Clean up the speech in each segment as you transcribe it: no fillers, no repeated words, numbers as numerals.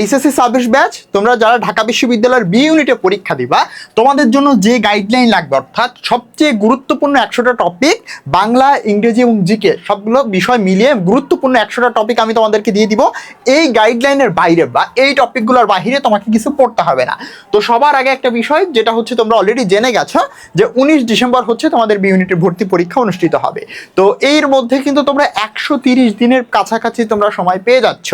HSC service batch, তোমরা যারা ঢাকা বিশ্ববিদ্যালয়ের বি ইউনিটে পরীক্ষা দিবা, তোমাদের জন্য যে গাইডলাইন লাগবে, অর্থাৎ সবচেয়ে গুরুত্বপূর্ণ 100টা টপিক, বাংলা, ইংরেজি এবং জিকে সবগুলো বিষয় মিলিয়ে গুরুত্বপূর্ণ 100টা টপিক আমি তোমাদেরকে দিয়ে দিব। এই গাইডলাইনের বাইরে বা এই টপিকগুলোর বাইরে তোমাকে কিছু পড়তে হবে না। তো সবার আগে একটা বিষয় যেটা হচ্ছে তোমরা অলরেডি জেনে গেছো যে 19 ডিসেম্বর হচ্ছে তোমাদের বি ইউনিটের ভর্তি পরীক্ষা অনুষ্ঠিত হবে। তো এর মধ্যে কিন্তু তোমরা 130 দিনের কাছাকাছি তোমরা সময় পেয়ে যাচ্ছ।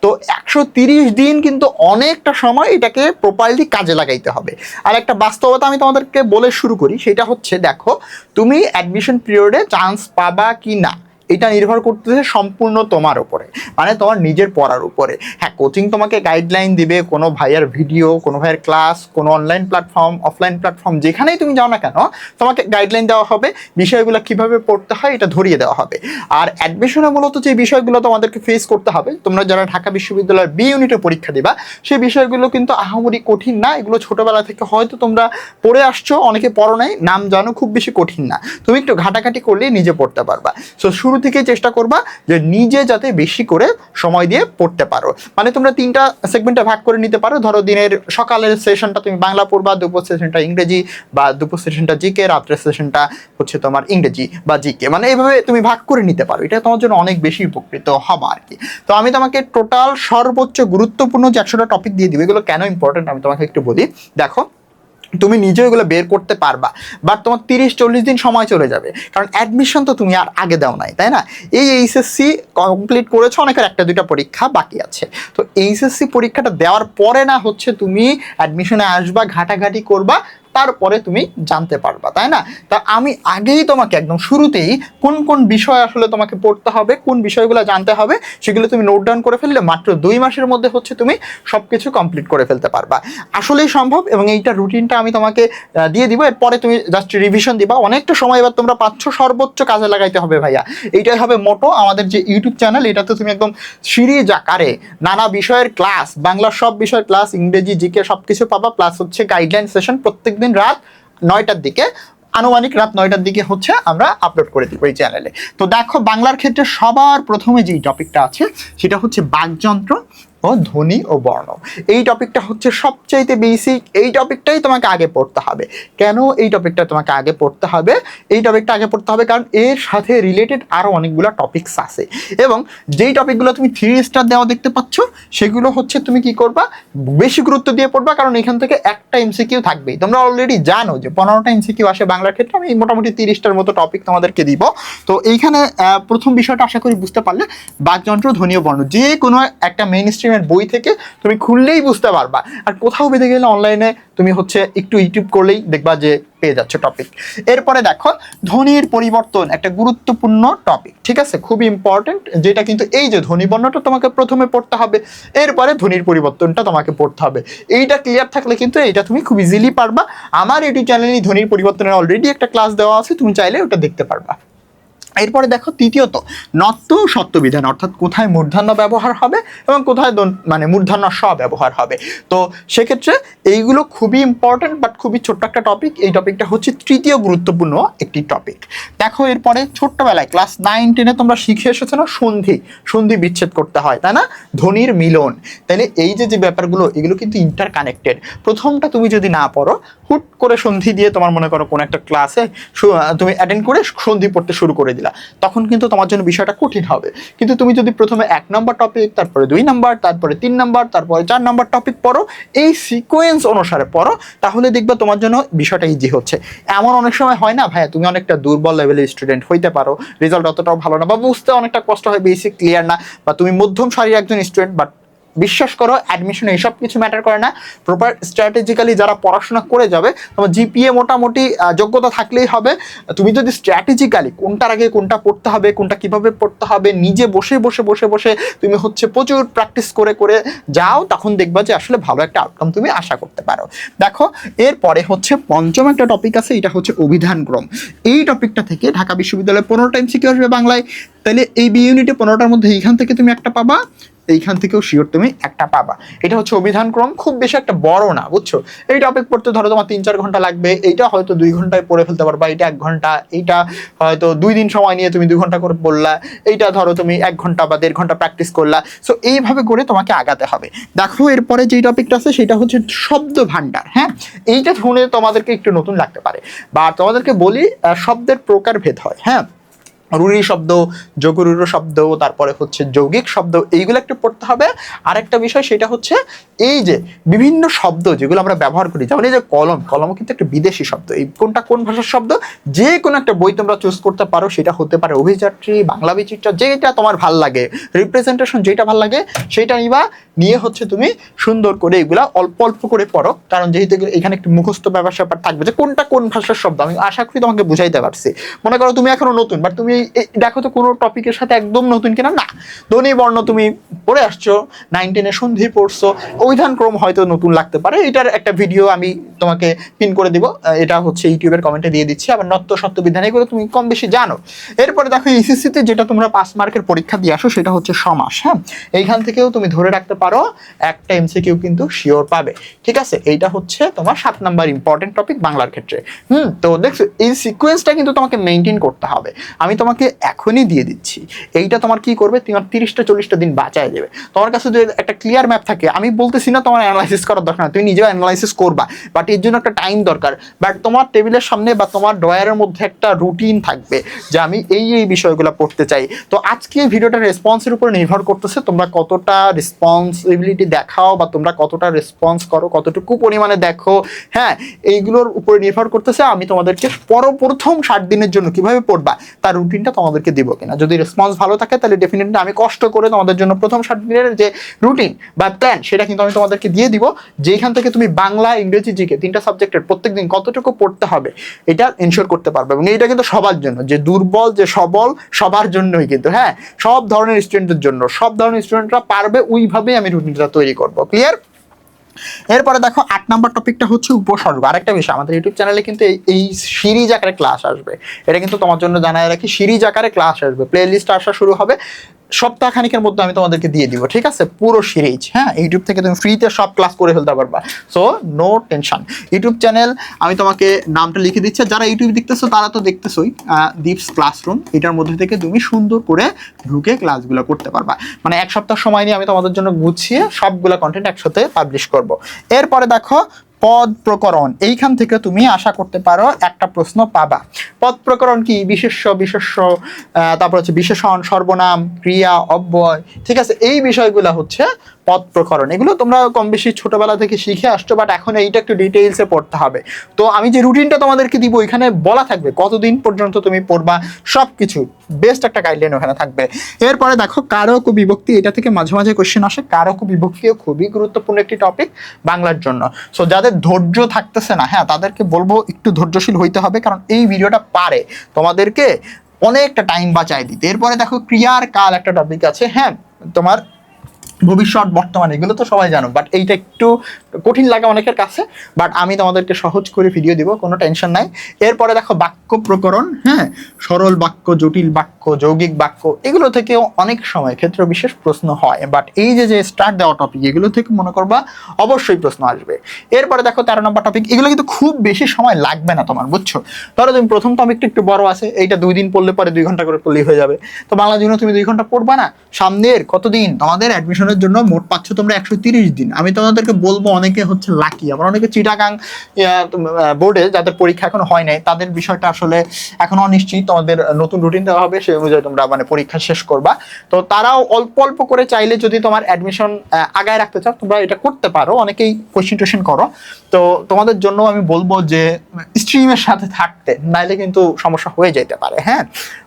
তো 130 দিন কিন্তু অনেকটা সময়, এটাকে প্রপারলি কাজে লাগাইতে হবে। আর একটা বাস্তবতা আমি তোমাদেরকে বলে শুরু করি, সেটা হচ্ছে দেখো, তুমি অ্যাডমিশন পিরিয়ডে চান্স পাবা কি না এটা নির্ভর করতেছে সম্পূর্ণ তোমার উপরে, মানে তোমার নিজের পড়ার উপরে। হ্যাঁ, কোচিং তোমাকে গাইডলাইন দিবে, কোনো ভাইয়ার ভিডিও, কোনো ভাইয়ের ক্লাস, কোনো অনলাইন প্ল্যাটফর্ম, অফলাইন প্ল্যাটফর্ম, যেখানেই তুমি যাও না কেন তোমাকে গাইডলাইন দেওয়া হবে, বিষয়গুলো কিভাবে পড়তে হয় এটা ধরিয়ে দেওয়া হবে। আর অ্যাডমিশনে মূলত যে বিষয়গুলো তোমাদেরকে ফেস করতে হবে, তোমরা যারা ঢাকা বিশ্ববিদ্যালয়ের বি ইউনিটে পরীক্ষা দিবা, সেই বিষয়গুলো কিন্তু আহামরি কঠিন না। এগুলো ছোটোবেলা থেকে হয়তো তোমরা পড়ে আসছো, অনেকে পড়ো নাই, নাম জানো, খুব বেশি কঠিন না। তুমি একটু ঘাটাঘাটি করলেই নিজে পড়তে পারবা। সো শুরু থেকে চেষ্টা করবা যে নিজে যাতে বেশি করে সময় দিয়ে পড়তে পারো। মানে তোমরা 3টা সেগমেন্টে ভাগ করে নিতে পারো। ধরো দিনের সকালের সেশনটা তুমি বাংলা পড়বা, দুপুর সেশনটা ইংরেজি বা দুপুর সেশনটা জিকে, রাত্রের সেশনটা হচ্ছে তোমার ইংরেজি বা জিকে, মানে এইভাবে তুমি ভাগ করে নিতে পারো। এটা তোমার জন্য অনেক বেশি উপকৃত হবে আর কি। তো আমি তোমাকে টোটাল সর্বোচ্চ গুরুত্বপূর্ণ যে 100টা টপিক দিয়ে দিব, এগুলো কেন ইম্পর্টেন্ট আমি তোমাকে একটু বলি। দেখো, তুমি নিজে এগুলো বের করতে পারবা, বাট তোমার 30-40 দিন সময় চলে যাবে, কারণ অ্যাডমিশন তো তুমি আর আগে দাও নাই, তাই না? এই এইচএসসি কমপ্লিট করেছো, অনেকের 1-2টা পরীক্ষা বাকি আছে। তো এইচএসসি পরীক্ষাটা দেওয়ার পরে না হচ্ছে তুমি অ্যাডমিশনে আসবা, ঘাটাঘাটি করবা, তারপরে তুমি জানতে পারবা, তাই না? তা আমি আগেই তোমাকে একদম শুরুতেই কোন কোন বিষয় আসলে তোমাকে পড়তে হবে, কোন বিষয়গুলো জানতে হবে, সেগুলো তুমি নোট ডাউন করে ফেললে মাত্র 2 মাসের মধ্যে হচ্ছে তুমি সব কিছু কমপ্লিট করে ফেলতে পারবা। আসলেই সম্ভব, এবং এইটা রুটিনটা আমি তোমাকে দিয়ে দিব। এরপরে তুমি জাস্ট রিভিশন দিবা। অনেকটা সময় এবার তোমরা পাচ্ছ, সর্বোচ্চ কাজে লাগাইতে হবে ভাইয়া, এইটাই হবে মোটো। আমাদের যে ইউটিউব চ্যানেল, এটাতে তুমি একদম সিরিজ আকারে নানা বিষয়ের ক্লাস, বাংলার সব বিষয়ের ক্লাস, ইংরেজি, জিকে সব কিছু পাবা, প্লাস হচ্ছে গাইডলাইন সেশন প্রত্যেকদিন রাত 9টার দিকে, আনুমানিক রাত 9টার দিকে হচ্ছে আমরা আপলোড করে দিব এই চ্যানেলে। তো দেখো, বাংলার ক্ষেত্রে সবার প্রথমে যেই টপিকটা আছে সেটা হচ্ছে বাকযন্ত্র ও ধ্বনি ও বর্ণ। এই টপিকটা হচ্ছে সবচাইতে বেসিক, এই টপিকটাই তোমাকে আগে পড়তে হবে। কেন এই টপিকটা তোমাকে আগে পড়তে হবে? এই টপিকটা আগে পড়তে হবে কারণ এর সাথে রিলেটেড আরও অনেকগুলো টপিকস আছে, এবং যেই টপিকগুলো তুমি 3 স্টার দেওয়া দেখতে পাচ্ছ, সেগুলো হচ্ছে তুমি কি করবা, বেশি গুরুত্ব দিয়ে পড়বা, কারণ এখান থেকে একটা এমসিকিউ থাকবেই। তোমরা অলরেডি জানো যে 15টা এমসিকিউ আসে বাংলার ক্ষেত্রে, আমি মোটামুটি 30টার মতো টপিক তোমাদেরকে দিব। তো এইখানে প্রথম বিষয়টা আশা করি বুঝতে পারলে, বাকযন্ত্র, ধ্বনি ও বর্ণ, যে কোনো একটা মেইন বই থেকে তুমি খুললেই বুঝতে পারবা। আর কোথাও বেঁধে গেলে অনলাইনে তুমি হচ্ছে একটু ইউটিউব করলেই দেখবা যে পেয়ে যাচ্ছে টপিক। এরপরে দেখো, ধ্বনির পরিবর্তন একটা গুরুত্বপূর্ণ টপিক, ঠিক আছে, খুবই ইম্পর্টেন্ট, যেটা কিন্তু এই যে ধ্বনি বর্ণটা তোমাকে প্রথমে পড়তে হবে, এরপরে ধ্বনির পরিবর্তনটা তোমাকে পড়তে হবে। এইটা ক্লিয়ার থাকলে কিন্তু এটা তুমি খুব ইজিলি পারবা। আমার ইউটিউব চ্যানেলে ধ্বনির পরিবর্তনের অলরেডি একটা ক্লাস দেওয়া আছে, তুমি চাইলে ওটা দেখতে পারবা। এরপরে দেখো, তৃতীয়ত নত্ব ও সত্য বিধান, অর্থাৎ কোথায় মূর্ধন্য ব্যবহার হবে এবং কোথায় মানে মূর্ধন্য স ব্যবহার হবে। তো সেক্ষেত্রে এইগুলো খুবই ইম্পর্টেন্ট, বাট খুবই ছোট্ট একটা টপিক। এই টপিকটা হচ্ছে তৃতীয় গুরুত্বপূর্ণ একটি টপিক। দেখো, এরপরে ছোট্টবেলায় ক্লাস 9-10-এ তোমরা শিখে এসেছো না, সন্ধি বিচ্ছেদ করতে হয়, তাই না? ধ্বনির মিলন। তাহলে এই যে ব্যাপারগুলো, এগুলো কিন্তু ইন্টার কানেক্টেড। প্রথমটা তুমি যদি না পড়ো, হুট করে সন্ধি দিয়ে তোমার মনে করো কোনো একটা ক্লাসে তুমি অ্যাটেন্ড করে সন্ধি পড়তে শুরু করে দিলা, তখন কিন্তু তোমার জন্য বিষয়টা কঠিন হবে। কিন্তু তুমি যদি প্রথমে 1 নম্বর টপিক, তারপরে 2 নম্বর, তারপরে 3 নম্বর, তারপরে 4 নম্বর টপিক পড়ো, এই সিকোয়েন্স অনুসারে পড়ো, তাহলে দেখবে তোমার জন্য বিষয়টা ইজি হচ্ছে। এমন অনেক সময় হয় না ভাইয়া, তুমি অনেকটা দুর্বল লেভেলের স্টুডেন্ট হইতে পারো, রেজাল্ট অতটাও ভালো না, বা বুঝতে অনেকটা কষ্ট হয়, বেসিক ক্লিয়ার না, বা তুমি মধ্যম সারির একজন স্টুডেন্ট, বাট বিশ্বাস করো, অ্যাডমিশনে এইসব কিছু ম্যাটার করে না। প্রপার স্ট্র্যাটেজিক্যালি যারা পড়াশোনা করে যাবে, তোমার জিপিএ মোটামুটি যোগ্যতা থাকলেই হবে। তুমি যদি স্ট্র্যাটেজিক্যালি কোনটার আগে কোনটা পড়তে হবে, কোনটা কিভাবে পড়তে হবে, নিজে বসে তুমি হচ্ছে প্রচুর প্র্যাকটিস করে যাও, তখন দেখবা যে আসলে ভালো একটা আউটকাম তুমি আশা করতে পারো। দেখো, এরপরে হচ্ছে পঞ্চম একটা টপিক আছে, এটা হচ্ছে অভিধান ক্রম। এই টপিকটা থেকে ঢাকা বিশ্ববিদ্যালয়ে 15টা এমসিকিউ আসবে বাংলায়। তাহলে এই বি ইউনিটে 15টার মধ্যে এইখান থেকে তুমি একটা পাবা, এইখান থেকেও শিওর তুমি একটা পাবা। এটা হচ্ছে অভিধানক্রম, খুব বেশি একটা বড় না, বুঝছো? এই টপিক পড়তে ধরো তোমার 3-4 ঘন্টা লাগবে, এইটা হয়তো 2 ঘন্টায় পড়ে ফেলতে পারবা, এটা 1 ঘন্টা, এইটা হয়তো 2 দিন সময় নিয়ে তুমি 2 ঘন্টা করে পড়লা, এইটা ধরো তুমি 1 ঘন্টা বা 1.5 ঘন্টা প্র্যাকটিস করলা। সো এইভাবে করে তোমাকে আগাতে হবে। দেখো এরপরে যে টপিকটা আছে সেটা হচ্ছে শব্দ ভান্ডার। হ্যাঁ, এইটা শুনে তোমাদেরকে একটু নতুন লাগতে পারে, বা তোমাদেরকে বলি শব্দের প্রকারভেদ হয়। হ্যাঁ, রুড়ি শব্দ, যোগরূঢ় শব্দ, তারপরে হচ্ছে যৌগিক শব্দ, এইগুলো একটু পড়তে হবে। আরেকটা বিষয় সেটা হচ্ছে এই যে বিভিন্ন শব্দ যেগুলো আমরা ব্যবহার করি, যেমন এই যে কলম, কলমও কিন্তু একটা বিদেশি শব্দ। এই কোনটা কোন ভাষার শব্দ, যে কোনো একটা বই তোমরা চুজ করতে পারো, সেটা হতে পারে অভিযাত্রী, বাংলা বিচিত্রা, যেটা তোমার ভাল লাগে, রিপ্রেজেন্টেশন যেটা ভাল লাগে সেটা নিবা, নিয়ে হচ্ছে তুমি সুন্দর করে এগুলা অল্প অল্প করে পড়ো। কারণ যেহেতু এখানে একটু মুখস্থ ব্যাপার স্যাপার থাকবে যে কোনটা কোন ভাষার শব্দ, আমি আশা করি তোমাকে বুঝাইতে পারছি। মনে করো তুমি এখনো নতুন, বাট তুমি দেখো তো কোনো টপিকের সাথে একদম নতুন কিনা, না, ধ্বনি বর্ণ তুমি পড়ে আসছো, 9-10 সন্ধি পড়ছো, অভিধানক্রম হয়তো নতুন লাগতে পারে। এটার একটা ভিডিও আমি তোমাকে পিন করে দিব, এটা হচ্ছে ইউটিউবের কমেন্টে দিয়ে দিচ্ছি। আবার নত্য সত্য বিধান, এগুলো তুমি কম বেশি জানো। এরপরে দেখো এসএসসিতে যেটা তোমরা 5 মার্কের পরীক্ষা দিয়ে আসো সেটা হচ্ছে সমাস। হ্যাঁ, এইখান থেকেও তুমি ধরে রাখতে পারো একটা এমসিকিউ কিন্তু শিওর পাবে। ঠিক আছে, এইটা হচ্ছে তোমার 7 নাম্বার ইম্পর্টেন্ট টপিক বাংলার ক্ষেত্রে। তো দেখছো এই সিকোয়েন্সটা কিন্তু তোমাকে মেনটেন করতে হবে। আমি তোমাকে এখনই দিয়ে দিচ্ছি, এইটা তোমার কি করবে, তোমার 30-40টা দিন বাঁচায় দেবে। তোমার কাছে যদি একটা ক্লিয়ার ম্যাপ থাকে, আমি বলতেছি না তোমার অ্যানালাইসিস করার দরকার না, তুমি নিজেও অ্যানালাইসিস করবা, বাট এর জন্য একটা টাইম দরকার। বাট তোমার টেবিলের সামনে বা তোমার ড্রয়ারের মধ্যে একটা রুটিন থাকবে যে আমি এই এই বিষয়গুলো পড়তে চাই। তো আজকে এই ভিডিওটা রেসপন্সের উপর নির্ভর করতেছে, তোমরা কতটা রেসপন্সিবিলিটি দেখাও বা তোমরা কতটা রেসপন্স করো, কতটুকু পরিমাণে দেখো। হ্যাঁ, এইগুলোর উপরে নির্ভর করতেছে আমি তোমাদেরকে প্রথম 60 দিনের জন্য কিভাবে পড়বা তার রুটিনটা তোমাদেরকে দিব কিনা। যদি রেসপন্স ভালো থাকে তাহলে ডেফিনেটলি আমি কষ্ট করে তোমাদের জন্য প্রথম 60 দিনের যে রুটিন বা প্ল্যান সেটা কিন্তু আমি তোমাদেরকে দিয়ে দিব, যেখান থেকে তুমি বাংলা, ইংরেজি, জিকে 3টা সাবজেক্টের প্রত্যেকদিন কতটুকু পড়তে হবে এটা এনশিওর করতে পারবে। এবং এটা কিন্তু সবার জন্য, যে দুর্বল যে সবল সবার জন্যই কিন্তু। হ্যাঁ, সব ধরনের স্টুডেন্টের জন্য, সব ধরনের স্টুডেন্টরা পারবে, ওইভাবেই আমি রুটিনটা তৈরি করবো। ক্লিয়ার? এরপরে দেখো 8 নাম্বার টপিকটা হচ্ছে উপসর্গ। আরেকটা বিষয়, আমাদের ইউটিউব চ্যানেলে কিন্তু এই সিরিজ আকারে ক্লাস আসবে, এটা কিন্তু তোমার জন্য জানাই রাখি, সিরিজ আকারে ক্লাস আসবে, প্লে লিস্ট আসা শুরু হবে সপ্তাহ খানিকের মধ্যে, আমি তোমাদেরকে দিয়ে দিব। ঠিক আছে, পুরো সিরিজ। হ্যাঁ, ইউটিউব থেকে তুমি ফ্রিতে সব ক্লাস করে ফেলতে পারবা, so no tension. YouTube channel আমি তোমাকে নামটা লিখে দিচ্ছি, যারা ইউটিউব দেখতেছো তারা তো দেখতেছোই, দীপস ক্লাসরুম, এটার মধ্যে থেকে তুমি সুন্দর করে ঢুকে ক্লাসগুলো করতে পারবা। মানে 1 সপ্তাহ সময় নিয়ে আমি তোমাদের জন্য গুছিয়ে সবগুলো কন্টেন্ট একসাথে পাবলিশ করব। এরপরে দেখো পদ প্রকরণ, এইখান থেকে তুমি আশা করতে পারো একটা প্রশ্ন পাবা। পদ প্রকরণ কি? বিশেষ্য, বিশেষ্য, তারপর হচ্ছে বিশেষণ, সর্বনাম, ক্রিয়া, অব্যয়। ঠিক আছে, এই বিষয়গুলো হচ্ছে পদ প্রকরণ। এগুলো তোমরা কম বেশি ছোটবেলা থেকে শিখে আসছো, বাট এখন এইটা একটু ডিটেইলসে পড়তে হবে। তো আমি যে রুটিনটা তোমাদেরকে দিব এখানে বলা থাকবে কতদিন পর্যন্ত তুমি পড়বা, সব কিছু বেস্ট একটা গাইডলাইন ওখানে থাকবে। এরপরে দেখো কারক ও বিভক্তি, এটা থেকে মাঝে মাঝে কোশ্চেন আসে। কারক ও বিভক্তিও খুবই গুরুত্বপূর্ণ একটি টপিক বাংলার জন্য। সো যাদের ধৈর্য থাকতেছে না, হ্যাঁ, তাদেরকে বলবো একটু ধৈর্যশীল হইতে হবে, কারণ এই ভিডিওটা পারে তোমাদেরকে অনেকটা টাইম বাঁচায় দিতে। এরপরে দেখো ক্রিয়ার কাল একটা টপিক আছে। হ্যাঁ, তোমার ভবিষ্যৎ, বর্তমান, এগুলো তো সবাই জানো, বাট এইটা একটু কঠিন লাগে অনেকের কাছে, বাট আমি তোমাদেরকে সহজ করে ভিডিও দিব, কোনো টেনশন নাই। এরপরে দেখো বাক্য প্রকরণ। হ্যাঁ, সরল বাক্য, জটিল বাক্য, যৌগিক বাক্য, এগুলো থেকেও অনেক সময় ক্ষেত্র বিশেষ প্রশ্ন হয়, বাট এই যে স্টার্ট দেওয়া টপিক, এগুলো থেকে মনে করবা অবশ্যই প্রশ্ন আসবে। এরপরে দেখো 13 নম্বর টপিক, এগুলো কিন্তু খুব বেশি সময় লাগবে না তোমার, বুঝছো? ধরো তুমি প্রথম টপিকটা একটু বড় আছে, এইটা 2 দিন পড়লে পরে 2 ঘন্টা করে পড়লেই হয়ে যাবে। তো বাংলা জন্য তুমি 2 ঘন্টা পড়বা না, সামনের কতদিন তোমাদের অ্যাডমিশনের জন্য মোট পাচ্ছ তোমরা 130 দিন। আমি তোমাদেরকে বলবো অনেকে হচ্ছে লাকি, আবার অনেকে চিটাগাং বোর্ডে যাদের পরীক্ষা এখনো হয় নাই তাদের বিষয়টা আসলে এখনো অনিশ্চিত, তোমাদের নতুন রুটিন দেওয়া হবে, সেই অনুযায়ী তোমরা মানে পরীক্ষা শেষ করবা। তো তারাও অল্প অল্প করে চাইলে যদি তোমার অ্যাডমিশন আগায় রাখতে চাও তোমরা এটা করতে পারো, অনেকেই কোয়েশ্চেন টোয়েশ্চেন করো। তো তোমাদের জন্য আমি বলবো যে স্ট্রিমের সাথে থাকতে, নাইলে কিন্তু সমস্যা হয়ে যেতে পারে হ্যাঁ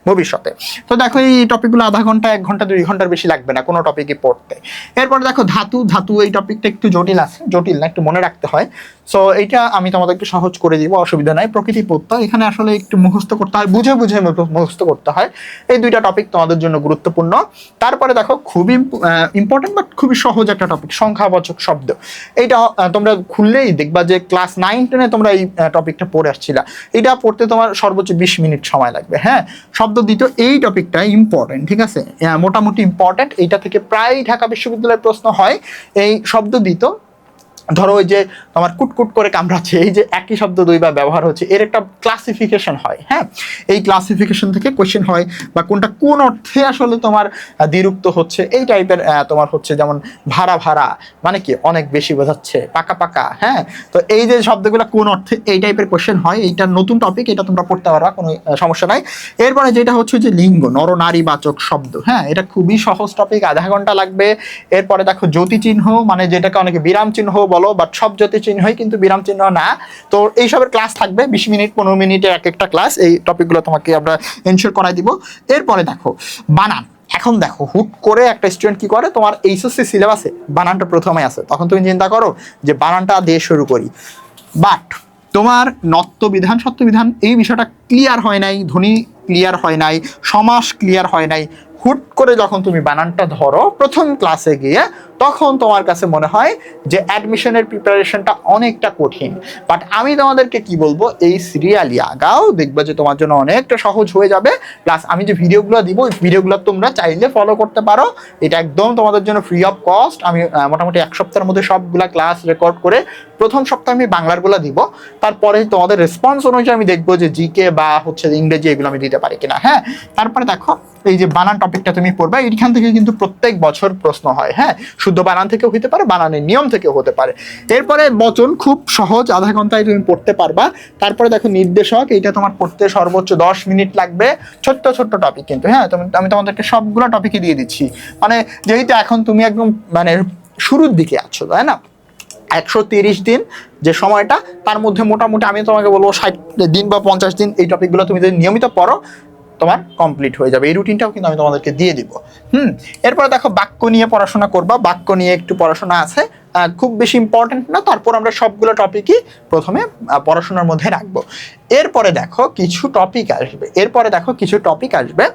ভবিষ্যতে। তো দেখো এই টপিকগুলো আধা ঘন্টা, 1 ঘন্টা, 2 ঘন্টার বেশি লাগবে না কোনো টপিকই পড়তে। এরপরে দেখো ধাতু। ধাতু এই টপিকটা একটু জটিল আছে, জটিল না, একটু মনে রাখতে হয়। সো এইটা আমি তোমাদেরকে সহজ করে দিব, অসুবিধা নাই। প্রকৃতি প্রত্যয় এখানে আসলে একটু মুখস্থ করতে হয়, বুঝে বুঝে মুখস্থ করতে হয়। এই দুইটা টপিক তোমাদের জন্য গুরুত্বপূর্ণ। তারপরে দেখো খুবই ইম্পর্টেন্ট বাট খুবই সহজ একটা টপিক, সংখ্যাবাচক শব্দ। এইটা তোমরা খুললেই দেখবা যে ক্লাস 9-10 তোমরা এই টপিকটা পড়ে আসছিলা। এটা পড়তে তোমার সর্বোচ্চ 20 মিনিট সময় লাগবে। হ্যাঁ, শব্দ দ্বিতীয় এই টপিকটা ইম্পর্টেন্ট, ঠিক আছে, মোটামুটি ইম্পর্টেন্ট। এইটা থেকে প্রায় ঢাকা বিশ্ববিদ্যালয়ের প্রশ্ন হয়। এই শব্দ দ্বিতীয়, ধরো ওই যে তোমার কুটকুট করে কামড়াচ্ছে, এই যে একই শব্দ দুইবার ব্যবহার হচ্ছে, এর একটা ক্লাসিফিকেশন হয়। হ্যাঁ, এই ক্লাসিফিকেশন থেকে কোয়েশ্চেন হয়, বা কোনটা কোন অর্থে আসলে তোমার দ্বিরুক্ত হচ্ছে, এই টাইপের তোমার হচ্ছে। যেমন ভাড়া ভাড়া মানে কি অনেক বেশি বোঝাচ্ছে, পাকা পাকা। হ্যাঁ, তো এই যে শব্দগুলো কোন অর্থে, এই টাইপের কোয়েশ্চেন হয়। এইটা নতুন টপিক, এটা তোমরা পড়তে পারবা, কোনো সমস্যা নাই। এরপরে যেটা হচ্ছে যে লিঙ্গ, নরনারী বাচক শব্দ। হ্যাঁ, এটা খুবই সহজ টপিক, আধা ঘন্টা লাগবে। এরপরে দেখো জ্যোতি চিহ্ন, মানে যেটাকে অনেকে বিরাম চিহ্ন বলো, বাট সব জ্যোতি চিহ্নই কিন্তু বিরাম চিহ্ন না। তো এইসবের ক্লাস থাকবে 20 মিনিট 15 মিনিটের এক একটা ক্লাস। এই টপিকগুলো তোমাকে আমরা এনশিওর করাই দিব। এরপরে দেখো বানান। এখন দেখো হুট করে একটা স্টুডেন্ট কি করে, তোমার এইচএসসি সিলেবাসে বানানটা প্রথমে আছে, তখন তুমি চিন্তা করো যে বানানটা দিয়ে শুরু করি। বাট তোমার নত্ব বিধান, সত্য বিধান এই বিষয়টা ক্লিয়ার হয় নাই, ধ্বনি ক্লিয়ার হয় নাই, সমাস ক্লিয়ার হয় নাই। হুট করে যখন তুমি বানানটা ধরো প্রথম ক্লাসে গিয়ে, তখন তোমার কাছে মনে হয় যে অ্যাডমিশনের প্রিপারেশনটা অনেকটা কঠিন। বাট আমি তোমাদেরকে কি বলবো, এই সিরিয়ালি আগাও, দেখবে যে তোমার জন্য অনেকটা সহজ হয়ে যাবে। প্লাস আমি যে ভিডিওগুলো দিব, ওই ভিডিওগুলো তোমরা চাইলে ফলো করতে পারো। এটা একদম তোমাদের জন্য ফ্রি অফ কস্ট। আমি মোটামুটি 1 সপ্তাহের মধ্যে সবগুলা ক্লাস রেকর্ড করে প্রথম সপ্তাহে আমি বাংলারগুলো দিব। তারপরে তোমাদের রেসপন্স অনুযায়ী আমি দেখবো যে জিকে বা হচ্ছে ইংরেজি এগুলো আমি দিতে পারি কিনা। হ্যাঁ, তারপরে দেখো এই যে বানান টপিকটা তুমি পড়বা, এইখান থেকে কিন্তু প্রত্যেক বছর প্রশ্ন হয়। হ্যাঁ, শুদ্ধ বানান থেকেও হতে পারে, বানানের নিয়ম থেকেও হতে পারে। এরপরে বচন খুব সহজ, আধা ঘন্টায় তুমি পড়তে পারবা। তারপরে দেখো নির্দেশক, এইটা তোমার পড়তে সর্বোচ্চ 10 মিনিট লাগবে। ছোট্ট ছোট্ট টপিক কিন্তু। হ্যাঁ, আমি তোমাদেরকে সবগুলো টপিকই দিয়ে দিচ্ছি, মানে যেহেতু এখন তুমি একদম মানে শুরুর দিকে আছো, তাই না। 130 দিন যে সময়টা, তার মধ্যে মোটামুটি আমি তোমাকে বলবো 60 দিন বা 50 দিন এই টপিকগুলো তুমি যদি নিয়মিত পড়ো, তোমার কমপ্লিট হয়ে যাবে। এই রুটিনটাও কিন্তু আমি তোমাদেরকে দিয়ে দিব। এরপরে দেখো বাক্য নিয়ে পড়াশোনা করবা। বাক্য নিয়ে একটু পড়াশোনা আছে, খুব বেশি ইম্পর্টেন্ট না, তারপর আমরা সবগুলো টপিকই প্রথমে পড়াশোনার মধ্যে রাখবো। এরপরে দেখো কিছু টপিক আসবে।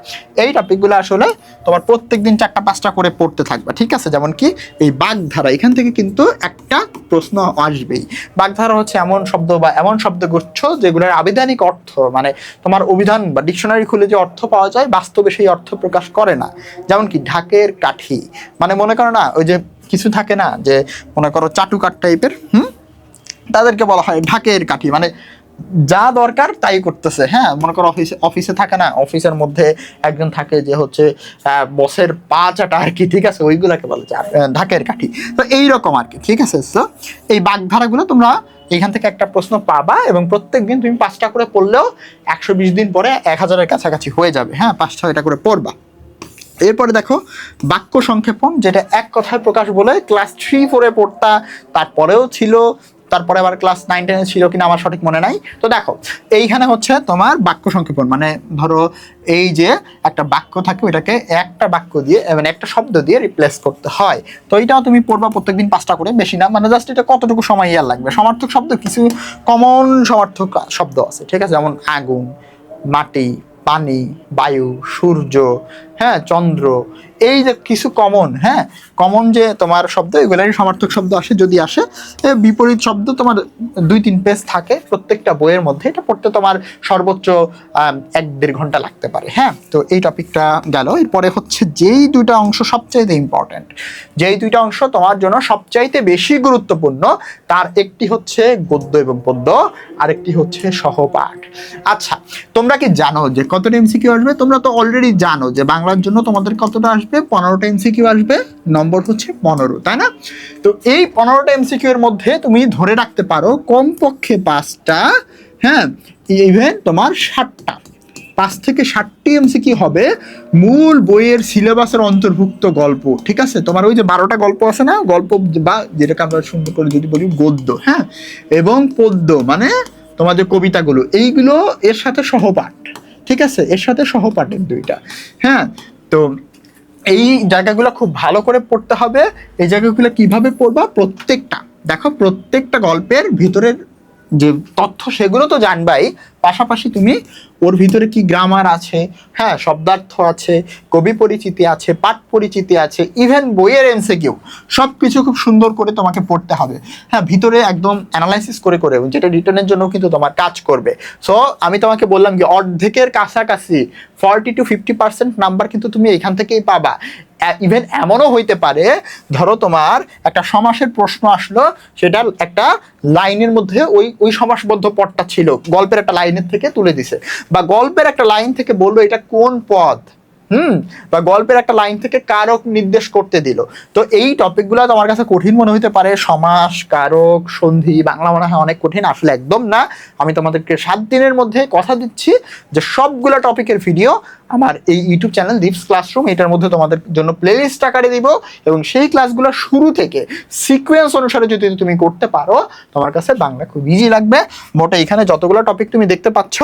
এই টপিকগুলো আসলে তোমার প্রত্যেকদিন 4টা-5টা করে পড়তে থাকবে, ঠিক আছে। যেমন কি এই বাগধারা, এখান থেকে কিন্তু একটা প্রশ্ন আসবেই। বাগধারা হচ্ছে এমন শব্দ বা এমন শব্দগুচ্ছ যেগুলোর আবিধানিক অর্থ, মানে তোমার অভিধান বা ডিকশনারি খুলে যে অর্থ পাওয়া যায়, বাস্তবে সেই অর্থ প্রকাশ করে না। যেমন কি ঢাকের কাঠি, মানে মনে করো না ওই যে কিছু থাকে না যে মনে করো চাটুকার টাইপের, তাদেরকে বলা হয় ঢাকের কাঠি, মানে যা দরকার তাই করতেছে। হ্যাঁ, মনে করো অফিসে থাকে না, অফিসের মধ্যে একজন থাকে যে হচ্ছে বসের পা চাটা আর কি, ঠিক আছে, ওইগুলাকে বলা যায় ঢাকের কাঠি। তো এইরকম আর কি, ঠিক আছে। তো এই বাগধারাগুলো তোমরা এখান থেকে একটা প্রশ্ন পাবা, এবং প্রত্যেক দিন তুমি 5টা করে পড়লেও 120 দিন পরে 1000-এর কাছাকাছি হয়ে যাবে। হ্যাঁ, 5-6টা করে পড়বা। এরপরে দেখো বাক্য সংক্ষেপণ, যেটা এক কথায় প্রকাশ বলে ক্লাস 3-4-এ পড়তা, তারপরেও ছিল, তারপরে আবার ক্লাস 9-10-এ ছিল কিনা আমার সঠিক মনে নাই। তো দেখো এইখানে হচ্ছে তোমার বাক্য সংক্ষেপণ, মানে ধরো এই যে একটা বাক্য থাকে, ওইটাকে একটা বাক্য দিয়ে, মানে একটা শব্দ দিয়ে রিপ্লেস করতে হয়। তো এইটাও তুমি পড়বা প্রত্যেকদিন 5টা করে, বেশি না, মানে জাস্ট এটা কতটুকু সময় ইয়ার লাগবে। সমার্থক শব্দ, কিছু কমন সমার্থক শব্দ আছে, ঠিক আছে, যেমন আগুন, মাটি, পানি, বায়ু, সূর্য, হ্যাঁ, চন্দ্র, এই যে কিছু কমন যে তোমার শব্দ, এগুলোরই সমার্থক শব্দ আসে। যদি আসে বিপরীত শব্দ তোমার 2-3 পেজ থাকে প্রত্যেকটা বইয়ের মধ্যে, এটা পড়তে তোমার সর্বোচ্চ 1-1.5 ঘন্টা লাগতে পারে। হ্যাঁ, তো এই টপিকটা গেল। এরপরে হচ্ছে যেই 2টা অংশ সবচাইতে ইম্পর্টেন্ট, যেই 2টা অংশ তোমার জন্য সবচাইতে বেশি গুরুত্বপূর্ণ, তার একটি হচ্ছে গদ্য এবং পদ্য, আরেকটি হচ্ছে সহপাঠ। আচ্ছা, তোমরা কি জানো যে কতটা এমসিকিউ আসবে? তোমরা তো অলরেডি জানো যে বাংলার জন্য তোমাদের কতটা আসবে, 15টা এমসিকিউ আসবে, নম্বর হচ্ছে 15, তাই না? তো এই 15টা এমসিকিউ এর মধ্যে তুমি ধরে রাখতে পারো কমপক্ষে 5টা, হ্যাঁ, ইভেন তোমার 7টা, 5 থেকে 7টি এমসিকিউ হবে মূল বইয়ের সিলেবাসের অন্তর্ভুক্ত গল্প, ঠিক আছে। তোমার ওই যে 12টা গল্প আছে না, গল্প বা যেটাকে আমরা সুন্দর করে যদি বলি গদ্য, হ্যাঁ, এবং পদ্য, মানে তোমার যে কবিতাগুলো, এইগুলো এর সাথে সহপাঠ, ঠিক আছে, এর সাথে সহপাঠের 2টা। হ্যাঁ, তো এই জায়গাগুলো খুব ভালো করে পড়তে হবে। এই জায়গাগুলো কিভাবে পড়বা, প্রত্যেকটা দেখো প্রত্যেকটা গল্পের ভিতরের যে তথ্য সেগুলো তো জানবাই, পাশাপাশি তুমি ওর ভিতরে কি গ্রামার আছে, হ্যাঁ শব্দার্থ আছে, কবি পরিচিতি আছে, পাঠ পরিচিতি আছে, ইভেন বইয়ের এমসিকিউ সব কিছু খুব সুন্দর করে তোমাকে পড়তে হবে। হ্যাঁ ভিতরে একদম অ্যানালাইসিস করে করে, যেটা রিটার্নের জন্য কিন্তু তোমার কাজ করবে। সো আমি তোমাকে বললাম কি অর্ধেকের কাছাকাছি 40-50% নাম্বার কিন্তু তুমি এখান থেকেই পাবা। ইভেন এমনও হইতে পারে, ধরো তোমার একটা সমাসের প্রশ্ন আসলো, সেটার একটা লাইনের মধ্যে ওই ওই সমাসবদ্ধ পদটা ছিল, গল্পের একটা লাইনের থেকে তুলে দিছে, বা গল্পের একটা লাইন থেকে বললো এটা কোন পদ, বা গল্পের একটা লাইন থেকে কারক নির্দেশ করতে দিল। তো এই টপিকগুলো তোমার কাছে কঠিন মনে হতে পারে, সমাস, কারক, সন্ধি, বাংলা মনে হয় অনেক কঠিন, আসলে একদম না। আমি তোমাদেরকে 7 দিনের মধ্যে কথা দিচ্ছি যে সবগুলো টপিকের ভিডিও আমার এই ইউটিউব চ্যানেল দীপস ক্লাসরুম, এটার মধ্যে তোমাদের জন্য প্লেলিস্ট আকারে দিব, এবং সেই ক্লাসগুলো শুরু থেকে সিকোয়েন্স অনুসারে যদি তুমি করতে পারো, তোমার কাছে বাংলা খুব ইজি লাগবে। মোটা এখানে যতগুলো টপিক তুমি দেখতে পাচ্ছ,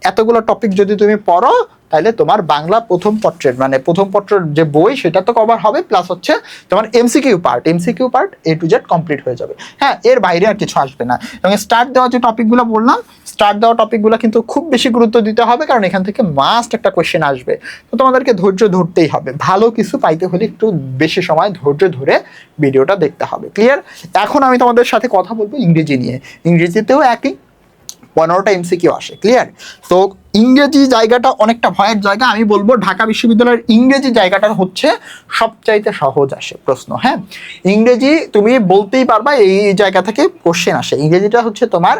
এতগুলো টপিক যদি তুমি পড়ো, তাহলে তোমার বাংলা প্রথম পত্রের মানে প্রথম পত্রের যে বই সেটা তো কভার হবে, প্লাস হচ্ছে তোমার MCQ part A to Z complete হয়ে যাবে। হ্যাঁ এর বাইরে আর কিছু আসবে না। এবং স্টার্ট দেওয়া যে টপিকগুলো বললাম, স্টার্ট দেওয়া টপিকগুলো কিন্তু খুব বেশি গুরুত্ব দিতে হবে, কারণ এখান থেকে মাস্ট একটা কোয়েশ্চেন আসবে। তো তোমাদেরকে ধৈর্য ধরতেই হবে, ভালো কিছু পাইতে হলে একটু বেশি সময় ধৈর্য ধরে ভিডিওটা দেখতে হবে। ক্লিয়ার? এখন আমি তোমাদের সাথে কথা বলবো ইংরেজি নিয়ে। ইংরেজিতেও একই 15টা এমসিকিউ আসে। ক্লিয়ার? তো ইংরেজি জায়গাটা অনেকটা ভয়ের জায়গা। আমি বলবো ঢাকা বিশ্ববিদ্যালয়ের ইংরেজি জায়গাটা হচ্ছে সবচাইতে সহজ আসে প্রশ্ন। হ্যাঁ ইংরেজি তুমি বলতেই পারবা এই জায়গা থেকে কোশ্চেন আসে। ইংরেজিটা হচ্ছে তোমার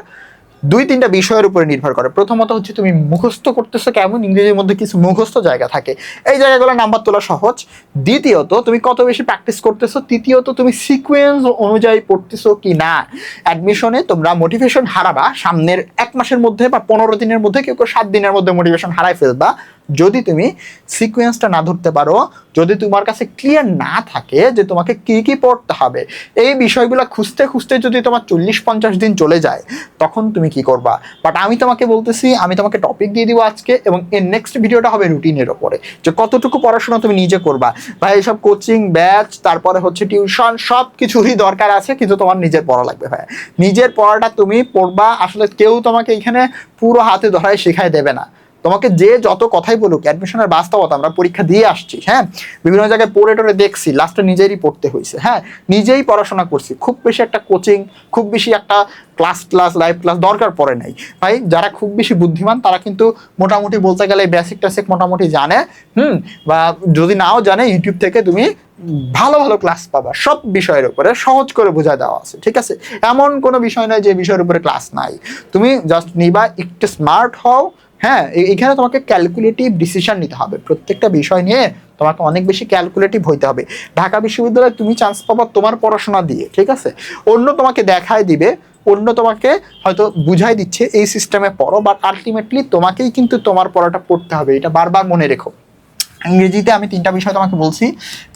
2-3টা বিষয়ের উপরে নির্ভর করে। প্রথমত হচ্ছে তুমি মুখস্থ করতেছো কেমন, ইংরেজির মধ্যে কিছু মুখস্থ জায়গা থাকে, এই জায়গাগুলো নাম্বার তোলা সহজ। দ্বিতীয়ত তুমি কত বেশি প্র্যাকটিস করতেছো। তৃতীয়ত তুমি সিকোয়েন্স অনুযায়ী পড়তেছো কি না। অ্যাডমিশনে তোমরা মোটিভেশন হারাবা সামনের 1 মাসের মধ্যে বা 15 দিনের মধ্যে, কেউ 7 দিনের মধ্যে মোটিভেশন হারাই ফেলবা যদি তুমি সিকোয়েন্সটা না ধরতে পারো, যদি তোমার কাছে ক্লিয়ার না থাকে যে তোমাকে কি কি পড়তে হবে। এই বিষয়গুলো খুঁজতে খুঁজতে যদি তোমার 40-50 দিন চলে যায়, তখন তুমি কি করবা। বাট আমি তোমাকে বলতেছি, আমি তোমাকে টপিক দিয়ে দিব আজকে, এবং এর নেক্সট ভিডিওটা হবে রুটিনের ওপরে, যে কতটুকু পড়াশোনা তুমি নিজে করবা। ভাই এইসব কোচিং ব্যাচ, তারপরে হচ্ছে টিউশন, সব কিছুরই দরকার আছে, কিন্তু তোমার নিজের পড়া লাগবে। ভাই নিজের পড়াটা তুমি পড়বা। আসলে কেউ তোমাকে এখানে পুরো হাতে ধরায় শেখায় দেবে না। তোমাকে যে যত কথাই বলুক, অ্যাডমিশনের বাস্তবতা, আমরা পরীক্ষা দিয়ে আসছি, হ্যাঁ বিভিন্ন জায়গায় পড়ে টরে দেখছি, লাস্টে নিজেরই পড়তে হয়েছে। হ্যাঁ নিজেই পড়াশোনা করছি, খুব বেশি একটা কোচিং, খুব বেশি একটা ক্লাস লাইভ ক্লাস দরকার পড়ে নাই। ভাই যারা খুব বেশি বুদ্ধিমান তারা কিন্তু মোটামুটি বলতে গেলে বেসিক টেসিক মোটামুটি জানে, বা যদি নাও জানে, ইউটিউব থেকে তুমি ভালো ভালো ক্লাস পাবা, সব বিষয়ের উপরে সহজ করে বোঝা দেওয়া আছে। ঠিক আছে? এমন কোনো বিষয় নয় যে বিষয়ের উপরে ক্লাস নাই। তুমি জাস্ট নিবা, একটু স্মার্ট হও। হ্যাঁ এখানে তোমাকে ক্যালকুলেটিভ ডিসিশন নিতে হবে, প্রত্যেকটা বিষয় নিয়ে তোমাকে অনেক বেশি ক্যালকুলেটিভ হইতে হবে। ঢাকা বিশ্ববিদ্যালয়ে তুমি চান্স পাবা তোমার পড়াশোনা দিয়ে, ঠিক আছে? অন্য তোমাকে দেখায় দিবে, অন্য তোমাকে হয়তো বুঝাই দিচ্ছে এই সিস্টেমে পড়ো, বাট আলটিমেটলি তোমাকেই কিন্তু তোমার পড়াটা পড়তে হবে, এটা বারবার মনে রেখো। ইংরেজিতে আমি 3টা বিষয় তোমাকে বলছি,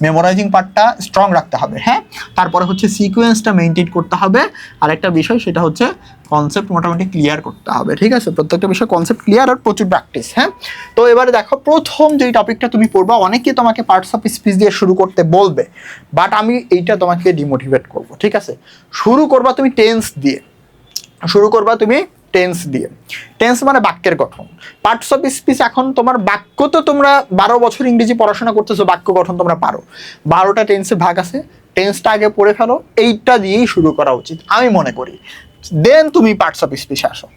মেমোরাইজিং পার্টটা স্ট্রং রাখতে হবে, হ্যাঁ তারপরে হচ্ছে সিকোয়েন্সটা মেনটেন করতে হবে, আর একটা বিষয় সেটা হচ্ছে কনসেপ্ট মোটামুটি ক্লিয়ার করতে হবে। ঠিক আছে? প্রত্যেকটা বিষয় কনসেপ্ট ক্লিয়ার আর প্রচুর প্র্যাকটিস। হ্যাঁ তো এবারে দেখো, প্রথম যেই টপিকটা তুমি পড়বা, অনেকে তোমাকে পার্টস অফ স্পিচ দিয়ে শুরু করতে বলবে, বাট আমি এইটা তোমাকে ডিমোটিভেট করব। ঠিক আছে? শুরু করবা তুমি টেন্স দিয়ে, শুরু করবা তুমি টেন্স দিয়ে। টেন্স মানে বাক্যের গঠন। পার্টস অফ স্পিচ, এখন তোমার বাক্য তো তোমরা 12 বছর ইংরেজি পড়াশোনা করতেছো, বাক্য গঠন তোমরা পারো, 12টা টেন্সের ভাগ আছে, টেন্সটা আগে পড়ে ফেলো, এইটা দিয়েই শুরু করা উচিত আমি মনে করি। দেন তুমি পার্টস অফ স্পিচ আসো।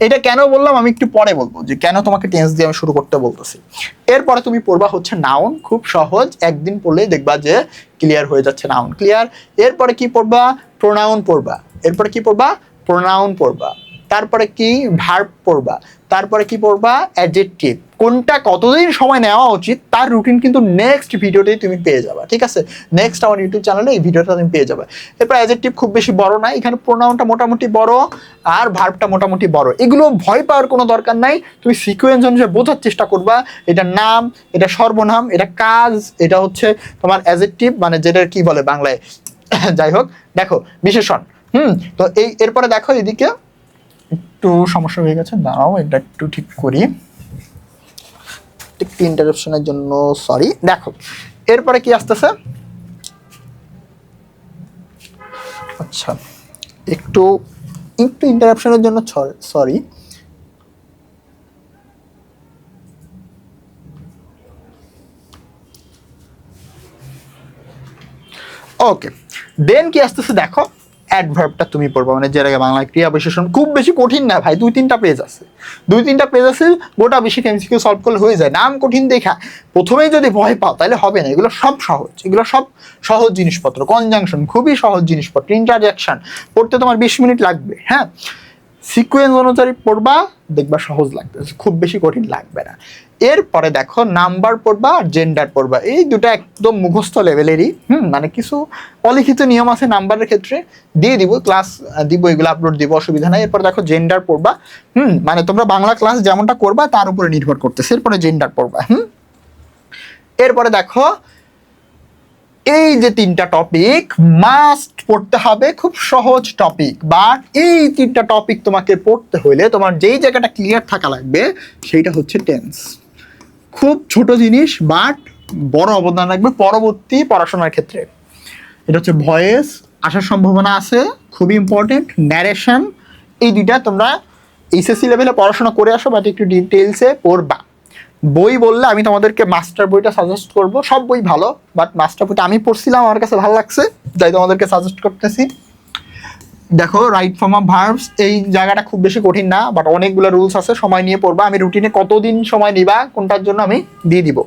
এটা কেন বললাম আমি একটু পরে বলবো, যে কেন তোমাকে টেন্স দিয়ে আমি শুরু করতে বলতেছি। এরপরে তুমি পড়বা হচ্ছে নাউন, খুব সহজ, একদিন পড়লেই দেখবা যে ক্লিয়ার হয়ে যাচ্ছে নাউন ক্লিয়ার। এরপরে কি পড়বা? প্রোনাউন পড়বা। এরপরে কি পড়বা? প্রোনাউন পড়বা। তারপরে কি? ভার্ব পড়বা। তারপরে কি পড়বা? অ্যাডজেক্টিভ। কোনটা কতদিন সময় নেওয়া উচিত তার রুটিন কিন্তু নেক্সট ভিডিওতেই তুমি পেয়ে যাবে। ঠিক আছে? নেক্সট আমার ইউটিউব চ্যানেলে এই ভিডিওটা তুমি পেয়ে যাবে। এরপর অ্যাডজেক্টিভ খুব বেশি বড় না, এখানে প্রোনাউনটা মোটামুটি বড় আর ভার্বটা মোটামুটি বড়। এগুলো ভয় পাওয়ার কোনো দরকার নাই, তুমি সিকোয়েন্স অনুযায়ী বোঝার চেষ্টা করবা। এটা নাম, এটা সর্বনাম, এটা কাজ, এটা হচ্ছে তোমার অ্যাডজেক্টিভ, মানে যেটার কি বলে বাংলায়, যাই হোক দেখো বিশেষণ। তো এরপরে দেখো এদিকে একটু সমস্যা হয়ে গেছে, দাঁড়াও এটা একটু ঠিক করি, একটু ইন্টারাপশনের জন্য সরি। দেখো এরপরে কি আসতেছে, আচ্ছা একটু একটু ইন্টারাপশনের জন্য সরি। ওকে, দেন কি আসতেছে দেখো, অ্যাডভার্বটা তুমি পড়বা, মানে যেটাকে বাংলায় ক্রিয়া বিশেষণ। খুব বেশি কঠিন না ভাই, 2-3টা পেজ আছে, 2-3টা পেজ আছে, গোটা বেশি এমসিকিউ সলভ করলে হয়ে যায়। নাম কঠিন দেখা প্রথমেই যদি ভয় পাও তাহলে হবে না। এগুলো সব সহজ, এগুলো সব সহজ জিনিসপত্র। কনজাংশন খুবই সহজ জিনিসপত্র, ইন্টারজেকশন পড়তে তোমার 20 মিনিট লাগবে। হ্যাঁ, সিকোয়েন্স অনুযায়ী পড়বা, দেখবা সহজ লাগবে, খুব বেশি কঠিন লাগবে না। এরপরে দেখো নাম্বার পড়বা আর জেন্ডার পড়বা, এই দুটো একদম মুখস্থ লেভেলেরই। মানে কিছু অলিখিত নিয়ম আছে নাম্বারের ক্ষেত্রে, দিয়ে দিব, ক্লাস দিব, এগুলো আপলোড দিব, অসুবিধা নাই। এরপর দেখো জেন্ডার পড়বা। মানে তোমরা বাংলা ক্লাস যেমনটা করবা তার উপরে নির্ভর করতেছে। এরপরে জেন্ডার পড়বা। এরপরে দেখো এই যে 3টা টপিক মাস্ট পড়তে হবে, খুব সহজ টপিক, বাট এই 3টা টপিক তোমাকে পড়তে হলে তোমার যেই জায়গাটা ক্লিয়ার থাকা লাগবে সেইটা হচ্ছে টেন্স। খুব ছোট জিনিস বাট বড় অবদান রাখবে পরবর্তী পড়াশোনার ক্ষেত্রে। এটা হচ্ছে ভয়েস, আসার সম্ভাবনা আছে, খুবই ইম্পর্টেন্ট। ন্যারেশন, এই দুইটা তোমরা এইচএসসি লেভেলে পড়াশোনা করে আসো, বাট একটু ডিটেলসে পড়বা। বই বললে আমি তোমাদেরকে মাস্টার বইটা সাজেস্ট করব, সব বই ভালো, বাট মাস্টার বইটা আমি পড়ছিলাম, আমার কাছে ভালো লাগছে, তাই তোমাদেরকে সাজেস্ট করতেছি। দেখো রাইট ফর্ম অফ ভার্বস, এই জায়গাটা খুব বেশি কঠিন না, বাট অনেকগুলো রুলস আছে, সময় নিয়ে পড়বা। আমি রুটিনে কতদিন সময় নিবা কোনটার জন্য আমি দিয়ে দিব।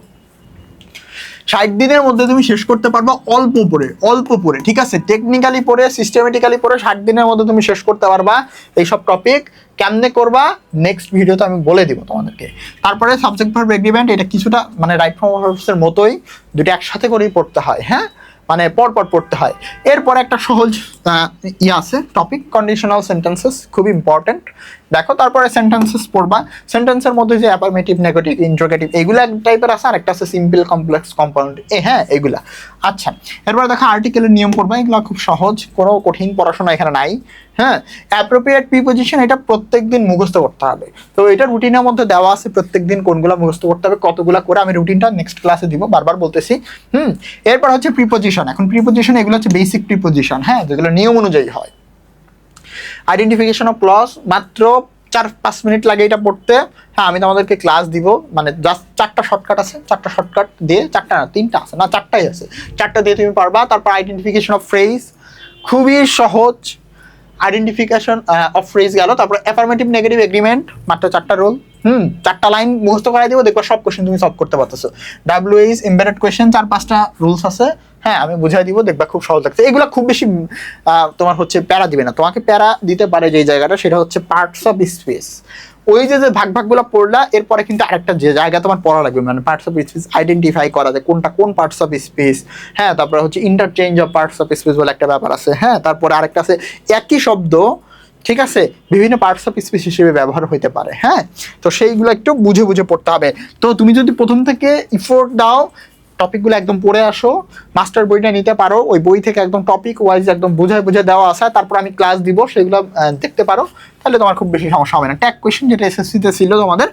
60 দিনের মধ্যে তুমি শেষ করতে পারবা, অল্প পড়ে, ঠিক আছে? টেকনিক্যালি পড়ে, সিস্টেমেটিক্যালি পড়ে 60 দিনের মধ্যে তুমি শেষ করতে পারবা এইসব টপিক। কেমনে করবা নেক্সট ভিডিওতে আমি বলে দিব তোমাদেরকে। তারপরে সাবজেক্ট ভার্ব এগ্রিমেন্ট, এটা কিছুটা মানে রাইট ফর্ম অফ ভার্বসের মতোই, দুটো একসাথে করেই পড়তে হয়। হ্যাঁ, মানে পরপর পড়তে হয়। এরপর একটা সহজ আছে টপিক, কন্ডিশনাল সেন্টেন্সেস, খুব ইম্পর্টেন্ট। দেখো তারপরে সেন্টেন্সেস পড়বা। সেন্টেন্সের মধ্যে যে অ্যাফার্মেটিভ, নেগেটিভ, ইন্ট্রোগেটিভ, এগুলো এক টাইপের আছে, আর একটা আছে সিম্পল, কমপ্লেক্স, কম্পাউন্ড। হ্যাঁ, এগুলা। আচ্ছা, এরপরে দেখো আর্টিকেলের নিয়ম পড়বা, এগুলো খুব সহজ, কোনো কঠিন পড়াশোনা এখানে নাই। হ্যাঁ, অ্যাপ্রোপ্রিয়েট প্রিপোজিশন, এটা প্রত্যেকদিন মুখস্থ করতে হবে। তো এটা রুটিনের মধ্যে দেওয়া আছে, প্রত্যেকদিন কোনগুলো মুখস্থ করতে হবে, কতগুলো করে, আমি রুটিনটা নেক্সট ক্লাসে দিব, বারবার বলতেছি। এরপর হচ্ছে প্রিপোজিশন। এখন প্রিপোজিশন এগুলো হচ্ছে বেসিক প্রিপোজিশন, হ্যাঁ, যেগুলো নিয়ম অনুযায়ী হয়। আইডেন্টিফিকেশন অফ ক্লজ, মাত্র 4-5 মিনিট লাগে এটা পড়তে। হ্যাঁ, আমি তোমাদেরকে ক্লাস দিব, মানে জাস্ট 4টা শর্টকাট আছে, 4টা শর্টকাট দিয়ে, 4টা না 3টা আছে, না 4টাই আছে, 4টা দিয়ে তুমি পারবা। তারপর আইডেন্টিফিকেশন অফ ফ্রেজ, খুবই সহজ, আইডেন্টিফিকেশন অফ ফ্রেজ গেল। তারপর অ্যাফার্মেটিভ, নেগেটিভ, এগ্রিমেন্ট, মাত্র 4টা রোল। 4টা লাইন মুখস্থ করাই দিব, দেখবা সব কোশ্চেন তুমি সলভ করতে পারতেছো। WH এমবেডেড কোয়েশ্চেন, 4-5টা রুলস আছে। হ্যাঁ, আমি বুঝাই দিব, দেখবা খুব সহজ লাগছে। এগুলো খুব বেশি তোমার হচ্ছে প্যারা দিবে না, তোমাকে প্যারা দিতে পারে যে জায়গাটা, সেটা হচ্ছে পার্টস অফ স্পেস। ওই যে ভাগগুলো পড়লা, এরপরে কিন্তু আরেকটা যে জায়গা তোমার পড়া লাগবে, মানে পার্টস অফ স্পেস আইডেন্টিফাই করা যায়, কোনটা কোন পার্টস অফ স্পেস। হ্যাঁ, তারপরে হচ্ছে interchange of parts of speech বলে একটা ব্যাপার আছে। হ্যাঁ, তারপরে আরেকটা আছে একই শব্দ, ঠিক আছে, বিভিন্ন পার্টস অফ স্পেস হিসেবে ব্যবহার হইতে পারে। হ্যাঁ, তো সেইগুলো একটু বুঝে বুঝে পড়তে হবে। তো তুমি যদি প্রথম থেকে ইফোর্ট দাও, টপিকগুলো একদম পড়ে আসো, মাস্টার বইটা নিতে পারো, ওই বই থেকে একদম টপিক ওয়াইজ একদম বুঝে বুঝে দেওয়া আছে, তারপর আমি ক্লাস দিব, সেগুলো দেখতে পারো, তাহলে তোমার খুব বেশি সমস্যা হবে না। ট্যাগ কোয়েশ্চেন যেটা এসএসসিতে ছিল তোমাদের।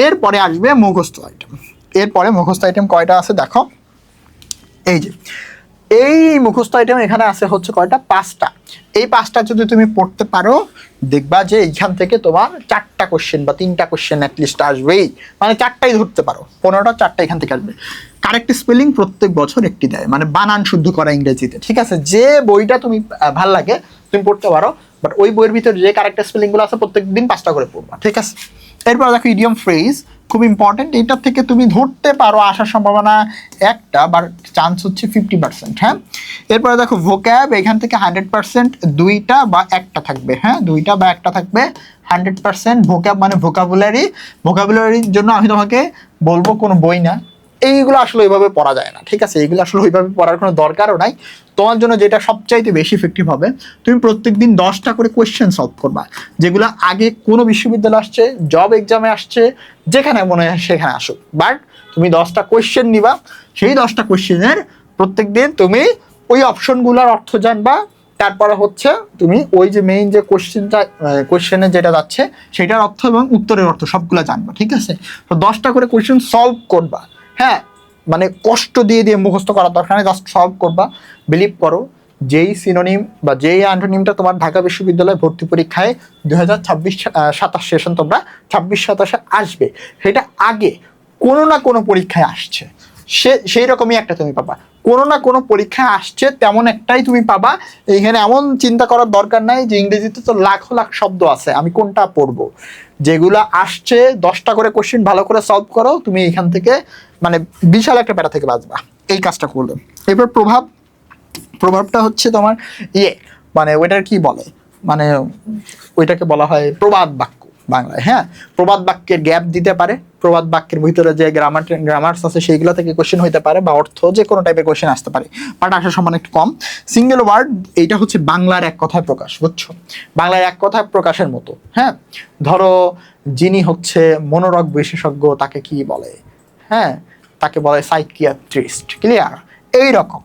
এরপরে আসবে মুখস্থ আইটেম। এরপরে মুখস্থ আইটেম কয়টা আছে দেখো, এই যে এই মুখস্থ আইটেম এখানে আছে হচ্ছে কয়টা, 5টা। এই 5টা যদি তুমি পড়তে পারো, দেখবা যে এইখান থেকে তোমার 4টা কোশ্চেন বা 3টা কোশ্চেন অ্যাটলিস্ট আসবেই, মানে 4টাই ধরতে পারো, 15টা 4টা এখান থেকে আসবে। কারেক্ট স্পেলিং প্রত্যেক বছর একটি দেয়, মানে বানান শুদ্ধ করা ইংরেজিতে, ঠিক আছে? যে বইটা তুমি ভাল লাগে তুমি পড়তে পারো, বাট ওই বইয়ের ভিতরে যে কারেক্ট স্পেলিংগুলো আছে প্রত্যেক দিন 5টা করে পড়বা, ঠিক আছে? এরপর দেখো ইডিয়ম ফ্রেজ, খুব ইম্পর্টেন্ট। এটা থেকে তুমি ধরতে পারো, আসার সম্ভাবনা একটা, বা চান্স হচ্ছে 50%। হ্যাঁ, এরপরে দেখো ভোক্যাব, এখান থেকে 100% 2টা বা 1টা থাকবে। হ্যাঁ, 2টা বা 1টা থাকবে, 100% ভোক্যাব মানে ভোকাবুলারি। ভোকাবুলারির জন্য আমি তোমাকে বলবো কোনো বই না, এইগুলো আসলে ওইভাবে পড়া যায় না, ঠিক আছে? এইগুলো আসলে ওইভাবে পড়ার কোনো দরকারও নাই। তোমার জন্য যেটা সবচাইতে বেশি ইফেক্টিভ হবে, তুমি প্রত্যেকদিন 10টা করে কোয়েশ্চেন সলভ করবা, যেগুলো আগে কোনো বিশ্ববিদ্যালয় আসছে, জব এক্সামে আসছে, যেখানে মনে হয় সেখানে আসুক, বাট তুমি 10টা কোয়েশ্চেন নিবা, সেই 10টা কোয়েশ্চেনের প্রত্যেকদিন তুমি ওই অপশনগুলোর অর্থ জানবা। তারপরে হচ্ছে তুমি ওই যে মেইন যে কোয়েশ্চেনে যেটা যাচ্ছে সেটার অর্থ এবং উত্তরের অর্থ সবগুলো জানবা, ঠিক আছে? তো 10টা করে কোয়েশ্চেন সলভ করবা। হ্যাঁ, মানে কষ্ট দিয়ে দিয়ে মুখস্থ করার দরকার নেই, জাস্ট সলভ করবা। বিলিভ করো যেই সিনোনিম বা যেই অ্যান্টোনিমটা তোমার ঢাকা বিশ্ববিদ্যালয় ভর্তি পরীক্ষায় 2026-27 সেশন তোমরা 26-27 আসবে, সেটা আগে কোনো না কোনো পরীক্ষায় আসছে, সেই রকমই একটা তুমি পাবা। কোনো না কোনো পরীক্ষায় আসছে তেমন একটাই তুমি পাবা। এইখানে এমন চিন্তা করার দরকার নাই যে ইংরেজিতে তো লাখ লাখ শব্দ আছে, আমি কোনটা পড়বো। যেগুলো আসছে 10টা করে কোশ্চেন ভালো করে সলভ করো, তুমি এখান থেকে মানে বিশাল একটা প্যারা থেকে বাঁচবা এই কাজটা করলে। এরপর প্রভাবটা হচ্ছে তোমার মানে ওইটার কি বলে, মানে ওইটাকে বলা হয় প্রবাদ বাক্য বাংলায়। হ্যাঁ, প্রবাদ বাক্যের গ্যাপ দিতে পারে, প্রবাদ বাক্যের ভিতরে যে গ্রামার্স আছে সেইগুলো থেকে কোশ্চেন হইতে পারে, বা অর্থ যে কোনো টাইপের কোশ্চেন আসতে পারে, বাট আসার সম্ভাবনা একটু কম। সিঙ্গেল ওয়ার্ড, এইটা হচ্ছে বাংলার এক কথায় প্রকাশ, বুঝছো, বাংলার এক কথায় প্রকাশের মতো। হ্যাঁ, ধরো যিনি হচ্ছে মনোরোগ বিশেষজ্ঞ তাকে কি বলে, হ্যাঁ তাকে বলে সাইকিয়াট্রিস্ট, ক্লিয়ার, এইরকম।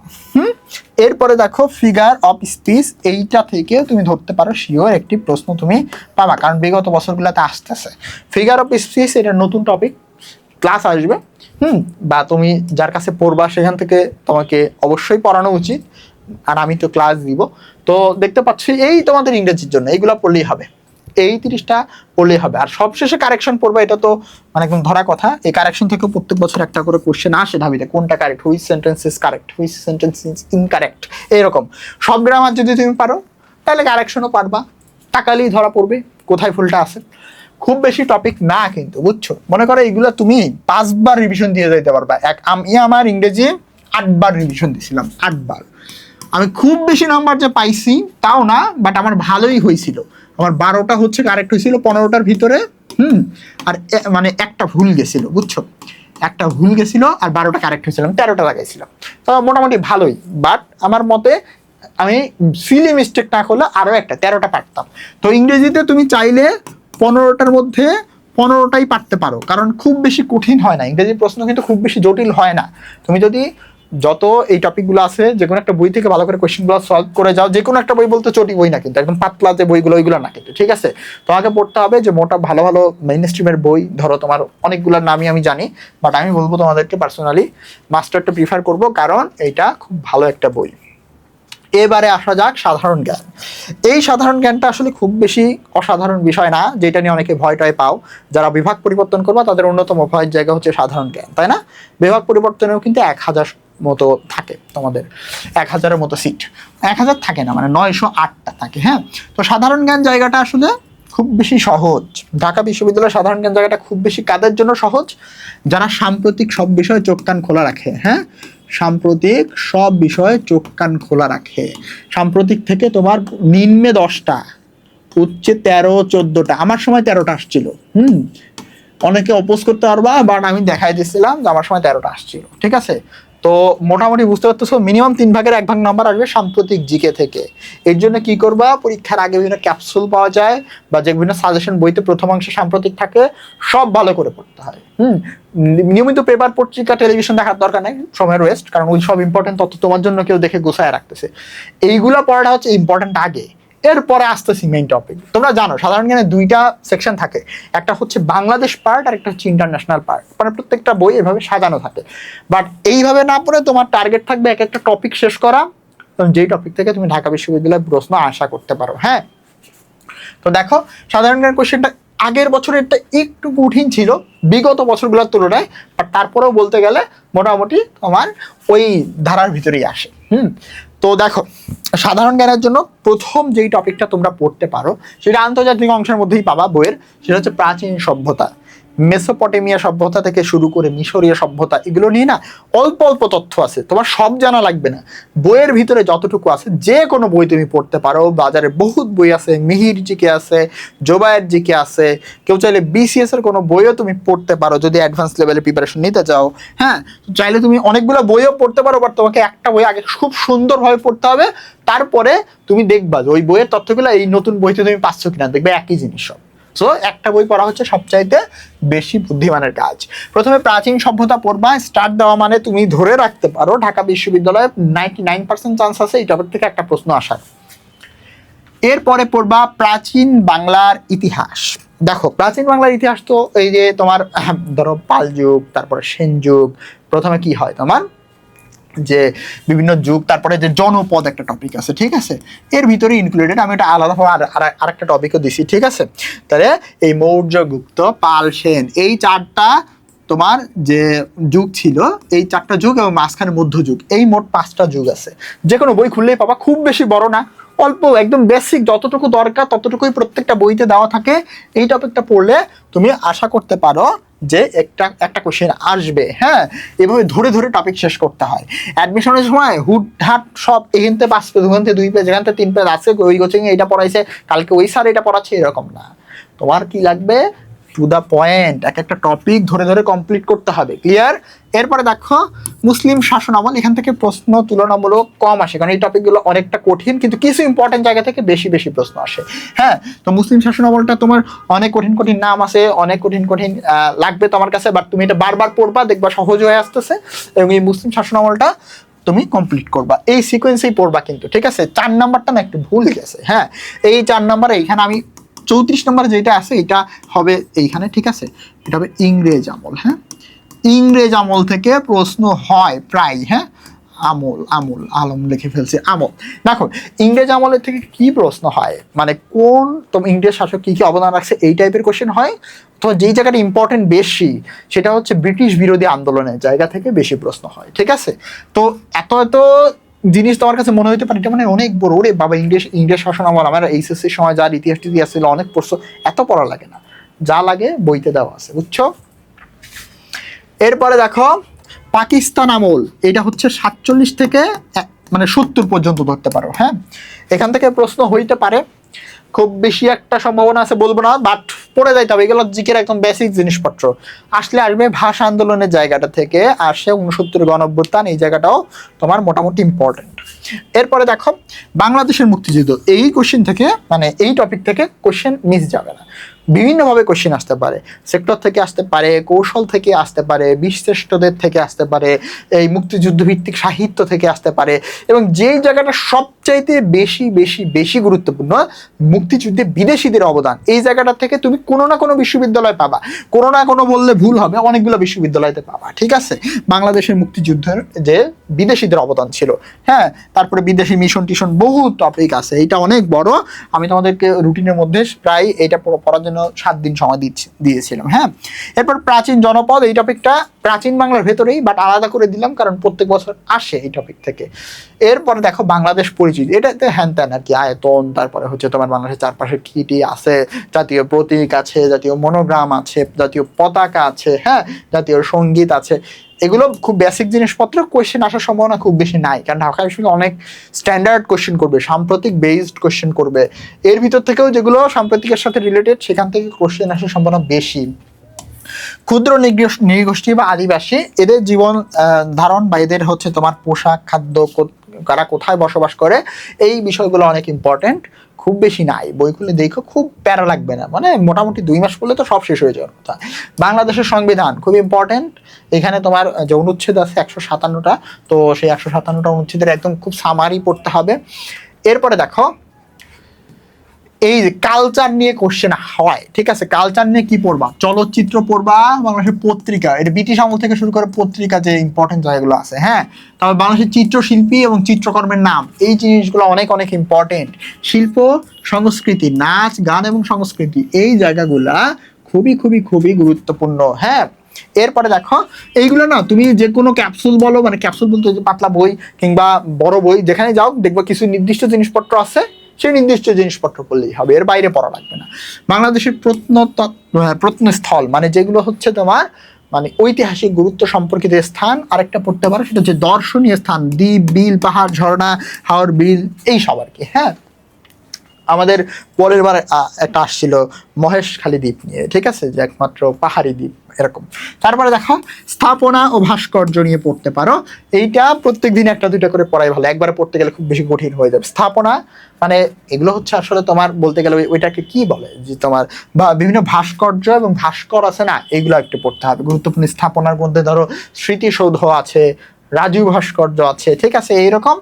এরপরে দেখো ফিগার অফ স্পিচ, এইটা থেকে তুমি ধরতে পারো শিওর একটি প্রশ্ন তুমি পাবা, কারণ বিগত বছরগুলোতে আসতেছে ফিগার অফ স্পিচ, এটা নতুন টপিক, ক্লাস আসবে। বা তুমি যার কাছে পড়বা সেখান থেকে তোমাকে অবশ্যই পড়ানো উচিত, আর আমি তো ক্লাস দিব। তো দেখতে পাচ্ছি এই তোমাদের ইংরেজির জন্য এইগুলো পড়লেই হবে, এই 30টা পড়লেই হবে। আর সবশেষে কারেকশন পড়বে, এটা তো মানে একদম ধরা কথা। এই কারেকশন থেকে প্রত্যেক বছর একটা করে কোশ্চেন আসে ঢাবিতে, কোনটা correct, which sentence is correct, which sentence is incorrect, এরকম। সব গ্রামার যদি তুমি পারো তাহলে কারেকশনও পারবা, তাকালেই ধরা পড়বে কোথায় ভুলটা আছে। খুব বেশি টপিক না কিন্তু, বুঝছো, মনে করো এইগুলো তুমি 5 বার রিভিশন দিয়ে যেতে পারবা। আমি আমার ইংরেজি 8 বার রিভিশন দিয়েছিলাম, 8 বার। আমি খুব বেশি নাম্বার যে পাইছি তাও না, বাট আমার ভালোই হয়েছিল। আমার 12টা হচ্ছে কারেক্ট হয়েছিল 15টার ভিতরে। আর মানে একটা ভুল গেছিল, বুঝছো, একটা ভুল গেছিল, আর 12টা কারেক্ট হয়েছিল, 13টা লাগাইছিলাম। তো মোটামুটি ভালোই, বাট আমার মতে আমি সিলি মিস্টেক না করলে আরও একটা 13টা পারতাম। তো ইংরেজিতে তুমি চাইলে 15টার মধ্যে 15টাই পারতে পারো, কারণ খুব বেশি কঠিন হয় না ইংরেজি প্রশ্ন, কিন্তু খুব বেশি জটিল হয় না। তুমি যদি যত এই টপিকগুলো আছে যে কোনো একটা বই থেকে ভালো করে কোয়েশ্চেনগুলো সলভ করে যাও, যে কোনো একটা বই বলতে চটি বই না কিন্তু, একদম পাতলা যে বইগুলো ওইগুলো না কিন্তু, ঠিক আছে। তোমাকে পড়তে হবে যে মোটা ভালো ভালো মেইন স্ট্রিমের বই, ধরো তোমার অনেকগুলোর নামই আমি জানি, বাট আমি বলবো তোমাদেরকে পার্সোনালি মাস্টারটা প্রিফার করব, কারণ এইটা খুব ভালো একটা বই। এবারে আসা যাক সাধারণ জ্ঞান। এই সাধারণ জ্ঞানটা আসলে খুব বেশি অসাধারণ বিষয় না, যেটা নিয়ে অনেকে ভয় টয় পাও। যারা বিভাগ পরিবর্তন করবা তাদের অন্যতম ভয়ের জায়গা হচ্ছে সাধারণ জ্ঞান, তাই না? বিভাগ পরিবর্তনেও কিন্তু 1000 মতো থাকে, তোমাদের 1000-এর মতো সিট, 1000 থাকে না, মানে 908টা থাকে। হ্যাঁ, তো সাধারণ জ্ঞান জায়গাটা আসলে খুব বেশি সহজ। ঢাকা বিশ্ববিদ্যালয়ের সাধারণ জ্ঞান জায়গাটা খুব বেশি কাদের জন্য সহজ? যারা সাম্প্রতিক সব বিষয়ে চোখ কান খোলা রাখে। হ্যাঁ, সাম্প্রতিক সব বিষয়ে চোখ কান খোলা রাখে। সাম্প্রতিক থেকে তোমার নিম্নে 10টা, উচ্চে 13-14টা, আমার সময় 13টা আসছিল। অনেকে অপোজ করতে পারবা, বাট আমি দেখাই দিচ্ছিলাম যে আমার সময় 13টা আসছিল, ঠিক আছে। তো মোটামুটি বুঝতে পারতেছো, মিনিমাম 3 ভাগের 1 ভাগ নাম্বার আসবে সাম্প্রতিক জিকে থেকে। এর জন্য কি করবা, পরীক্ষার আগে বিভিন্ন ক্যাপসুল পাওয়া যায়, বা যে বিভিন্ন সাজেশন বইতে প্রথম অংশে সাম্প্রতিক থাকে, সব ভালো করে পড়তে হয়। নিয়মিত পেপার, পত্রিকা, টেলিভিশন দেখার দরকার নেই, সময়ের ওয়েস্ট, কারণ ওই সব ইম্পর্টেন্ট তথ্য তোমার জন্য কেউ দেখে গোছায় রাখতেছে। এইগুলা পড়াটা হচ্ছে ইম্পর্টেন্ট আগে, এরপরে আসতেছি মেইন টপিক। তোমরা জানো সাধারণ জ্ঞানে 2টা সেকশন থাকে, একটা হচ্ছে বাংলাদেশ পার্ট আর একটা হচ্ছে ইন্টারন্যাশনাল পার্ট। মানে প্রত্যেকটা বই এভাবে সাজানো থাকে, বাট এইভাবে না পড়ে তোমার টার্গেট থাকবে এক একটা টপিক শেষ করা, যেই টপিক থেকে তুমি ঢাকা বিশ্ববিদ্যালয়ে প্রশ্ন আশা করতে পারো। হ্যাঁ, তো দেখো সাধারণ জ্ঞান কোশ্চেনটা আগের বছরেরটা একটু কঠিন ছিল বিগত বছরগুলোর তুলনায়, বাট তারপরেও বলতে গেলে মোটামুটি তোমার ওই ধারার ভিতরেই আসে। তো দেখো সাধারণ জ্ঞানের জন্য প্রথম যেই টপিকটা তোমরা পড়তে পারো, সেটা আন্তর্জাতিক অংশের মধ্যেই পাবা বইয়ের, সেটা হচ্ছে প্রাচীন সভ্যতা। মেসোপটেমিয়া সভ্যতা থেকে শুরু করে মিশরীয় সভ্যতা, এগুলো নিয়ে না অল্প অল্প তথ্য আছে, তোমার সব জানা লাগবে না। বইয়ের ভিতরে যতটুকু আছে যে কোনো বই তুমি পড়তে পারো, বাজারে বহুত বই আছে, মিহির জিকে আছে, জোবায়ের জিকে আছে, কেউ চাইলে বিসিএস এর কোনো বইও তুমি পড়তে পারো যদি অ্যাডভান্স লেভেলে প্রিপারেশন নিতে চাও। হ্যাঁ, চাইলে তুমি অনেকগুলো বইও পড়তে পারো, বাট তোমাকে একটা বই আগে খুব সুন্দরভাবে পড়তে হবে, তারপরে তুমি দেখবা যে ওই বইয়ের তথ্যগুলো এই নতুন বইতে তুমি পাচ্ছ কিনা, দেখবে একই জিনিস সব। সো একটা বই পড়া হচ্ছে সবচাইতে বেশি বুদ্ধিমানের কাজ। প্রথমে প্রাচীন সভ্যতা পড়বা, স্টার্ট দেওয়া মানে তুমি ধরে রাখতে পারো ঢাকা বিশ্ববিদ্যালয়ে 99% চান্স আছে এই টপিক থেকে একটা প্রশ্ন আসার। এরপরে পড়বা প্রাচীন বাংলার ইতিহাস। দেখো প্রাচীন বাংলার ইতিহাস তো এই যে তোমার ধরো পাল যুগ, তারপরে সেন যুগ, প্রথমে কি হয় তোমার যে বিভিন্ন যুগ, তারপরে যে জনপদ একটা টপিক আছে, ঠিক আছে, এর ভিতরে ইনক্লুডেড। আমি এটা আলাদাভাবে আরেকটা টপিকও দিছি, ঠিক আছে। তাহলে এই মৌর্য, গুপ্ত, পাল, সেন, এই চারটা তোমার যে যুগ ছিল, এই চারটা যুগ এবং মাঝখানে মধ্যযুগ, এই মোট 5টা যুগ আছে। যে কোনো বই খুললেই পাবা, খুব বেশি বড় না, অল্প একদম বেসিক যতটুকু দরকার ততটুকুই প্রত্যেকটা বইতে দেওয়া থাকে। এই টপিকটা পড়লে তুমি আশা করতে পারো যে একটা কোশ্চেন আসবে। হ্যাঁ, এভাবে ধরে ধরে টপিক শেষ করতে হয়। অ্যাডমিশনের সময় হুটহাট সব এখান থেকে 5 পেজ, ওখান থেকে 2 পেজ, এখান থেকে 3 পেজ আছে, ওই কোচিং এটা পড়াইছে, কালকে ওই স্যার এটা পড়াচ্ছে, এরকম না। তোমার কি লাগবে, টু দ্য পয়েন্ট, একটা টপিক ধরে ধরে কমপ্লিট করতে হবে। ক্লিয়ার? এরপরে দেখো মুসলিম শাসন আমল, এখান থেকে প্রশ্ন তুলনামূলক কম আসে, কারণ এই টপিকগুলো অনেকটা কঠিন, কিন্তু কিছু ইম্পর্টেন্ট জায়গা থেকে বেশি বেশি প্রশ্ন আসে। হ্যাঁ, তো মুসলিম শাসন আমলটা তোমার অনেক কঠিন কঠিন নাম আছে, অনেক কঠিন কঠিন লাগবে তোমার কাছে, বাট তুমি এটা বারবার পড়বা, দেখবা সহজ হয়ে আসতেছে, এবং এই মুসলিম শাসন আমলটা তুমি কমপ্লিট করবা, এই সিকোয়েন্সেই পড়বা কিন্তু, ঠিক আছে। 4 নাম্বারটা না একটু ভুল গেছে। হ্যাঁ, এই 4 নাম্বারে এইখানে আমি 34 নম্বরে যেটা আছে এটা হবে এইখানে, ঠিক আছে, এটা হবে ইংরেজ আমল। হ্যাঁ, ইংরেজ আমল থেকে প্রশ্ন হয় প্রায়। হ্যাঁ, আলম লিখে ফেলছে, আমল। দেখো ইংরেজ আমলের থেকে কি প্রশ্ন হয়, মানে কোন তোমার ইংরেজ শাসক কি কি অবদান রাখছে, এই টাইপের কোশ্চেন হয়। তো যেই জায়গাটা ইম্পর্টেন্ট বেশি সেটা হচ্ছে ব্রিটিশ বিরোধী আন্দোলনের জায়গা থেকে বেশি প্রশ্ন হয়, ঠিক আছে। তো এত জিনিস তোমার কাছে মনে হতে পারে এটা মানে অনেক বড়, ওরে বাবা ইংরেজ শাসন আমল, আমার এইচএসসির সময় যার ইতিহাস ছিল অনেক প্রশ্ন, এত পড়া লাগে না, যা লাগে বইতে দেওয়া আছে, বুঝছো। এরপরে দেখো পাকিস্তান আমল, এটা হচ্ছে 47 থেকে মানে 70 পর্যন্ত ধরতে পারো। হ্যাঁ, এখান থেকে প্রশ্ন হইতে পারে, খুব বেশি একটা সম্ভাবনা আছে বলবো না, বাট পড়ে যাইতে হবে, এগুলো জিকের একদম বেসিক জিনিসপত্র। আসলে আসবে ভাষা আন্দোলনের জায়গাটা থেকে, আসে 69 গণঅভ্যুত্থান, এই জায়গাটাও তোমার মোটামুটি ইম্পর্টেন্ট। এরপরে দেখো বাংলাদেশের মুক্তিযুদ্ধ, এই কোশ্চেন থেকে মানে এই টপিক থেকে কোশ্চেন মিস যাবে না, বিভিন্নভাবে কোশ্চেন আসতে পারে, সেক্টর থেকে আসতে পারে, কৌশল থেকে আসতে পারে, বীরশ্রেষ্ঠদের থেকে আসতে পারে, এই মুক্তিযুদ্ধ ভিত্তিক সাহিত্য থেকে আসতে পারে, এবং যেই জায়গাটা সবচাইতে বেশি বেশি বেশি গুরুত্বপূর্ণ, মুক্তিযুদ্ধে বিদেশিদের অবদান, এই জায়গাটা থেকে তুমি কোনো না কোনো বিশ্ববিদ্যালয় পাবা, কোনো না কোনো বললে ভুল হবে, অনেকগুলো বিশ্ববিদ্যালয়তে পাবা, ঠিক আছে। বাংলাদেশের মুক্তিযুদ্ধের যে বিদেশিদের অবদান ছিল। হ্যাঁ, তারপরে বিদেশি মিশন টিশন বহু টপিক আছে, এটা অনেক বড়, আমি তোমাদেরকে রুটিনের মধ্যে প্রায় এটা পড়ার জন্য 7 দিন সময় দিয়েছিলাম। হ্যাঁ, এরপর প্রাচীন জনপদ, এই টপিকটা প্রাচীন বাংলার ভেতরেই, বাট আলাদা করে দিলাম কারণ প্রত্যেক বছর আসে এই টপিক থেকে। এরপরে দেখো বাংলাদেশ পরিচিতি, এটাতে হ্যান ত্যান আর কি, আয়তন, তারপরে হচ্ছে তোমার বাংলাদেশের চারপাশে কি টি আছে, জাতীয় প্রতীক আছে, জাতীয় মনোগ্রাম আছে, জাতীয় পতাকা আছে, হ্যাঁ, জাতীয় সঙ্গীত আছে, এগুলো খুব বেসিক জিনিসপত্র, কোয়েশ্চেন আসার সম্ভাবনা খুব বেশি নাই, কারণ ঢাকা বিশ্ববিদ্যালয় অনেক স্ট্যান্ডার্ড কোয়েশ্চেন করবে, সাম্প্রতিক বেসড কোয়েশ্চেন করবে, এর ভিতর থেকেও যেগুলো সাম্প্রতিকের সাথে রিলেটেড সেখান থেকে কোয়েশ্চেন আসার সম্ভাবনা বেশি। ক্ষুদ্র নৃগোষ্ঠী বা আদিবাসী, এদের জীবন ধারণ বা এদের হচ্ছে তোমার পোশাক, খাদ্য, কারা কোথায় বসবাস করে, এই বিষয়গুলো অনেক ইম্পর্টেন্ট, খুব বেশি নাই, বই খুলে দেখো, খুব প্যারা লাগবে না, মানে মোটামুটি 2 মাস পড়লে তো সব শেষ হয়ে যাওয়ার কথা। বাংলাদেশের সংবিধান খুব ইম্পর্টেন্ট, এখানে তোমার যে অনুচ্ছেদ আছে 157টা, তো সেই 157টা অনুচ্ছেদের একদম খুব সামারি পড়তে হবে। এরপরে দেখো এই যে কালচার নিয়ে কোশ্চেন হয়, ঠিক আছে, কালচার নিয়ে কি পড়বা, চলচ্চিত্র পড়বা, বাংলাদেশের পত্রিকা, এটা ব্রিটিশ আমল থেকে শুরু করে পত্রিকা যে ইম্পর্টেন্ট জায়গাগুলো আছে। হ্যাঁ, তারপর বাংলাদেশের চিত্রশিল্পী এবং চিত্রকর্মের নাম, এই জিনিসগুলো অনেক অনেক ইম্পর্টেন্ট। শিল্প সংস্কৃতি, নাচ গান এবং সংস্কৃতি, এই জায়গাগুলা খুবই খুবই খুবই গুরুত্বপূর্ণ। হ্যাঁ, এরপরে দেখো এইগুলো না তুমি যে কোনো ক্যাপসুল বলো, মানে ক্যাপসুল বলতে পাতলা বই কিংবা বড় বই যেখানে যাও দেখবা কিছু নির্দিষ্ট জিনিসপত্র আছে, সেই নির্দিষ্ট জিনিসপত্র পড়লেই হবে, এর বাইরে পড়া লাগবে না। বাংলাদেশের প্রত্নস্থল, মানে যেগুলো হচ্ছে তোমার মানে ঐতিহাসিক গুরুত্ব সম্পর্কিত স্থান, আরেকটা পড়তে পারো সেটা হচ্ছে দর্শনীয় স্থান, দ্বীপ, বিল, পাহাড়, ঝর্ণা, হাওর বিল, এই সব আর কি। হ্যাঁ, আমাদের পরের বার একটা আসছিল মহেশখালী দ্বীপ নিয়ে, ঠিক আছে, যে একমাত্র পাহাড়ি দ্বীপ এরকম। তারপরে দেখো স্থাপনা ও ভাস্কর্য নিয়ে পড়তে পারো, এইটা প্রত্যেকদিন একটা দুইটা করে পড়াই ভালো, একবারে পড়তে গেলে খুব বেশি কঠিন হয়ে যাবে। স্থাপনা মানে এগুলো হচ্ছে আসলে তোমার বলতে গেলে ওইটাকে কি বলে, যে তোমার বা বিভিন্ন ভাস্কর্য এবং ভাস্কর আছে না, এগুলো একটু পড়তে হবে। গুরুত্বপূর্ণ স্থাপনার মধ্যে ধরো স্মৃতিসৌধ আছে, রাজু ভাস্কর্য আছে, ঠিক আছে, এইরকম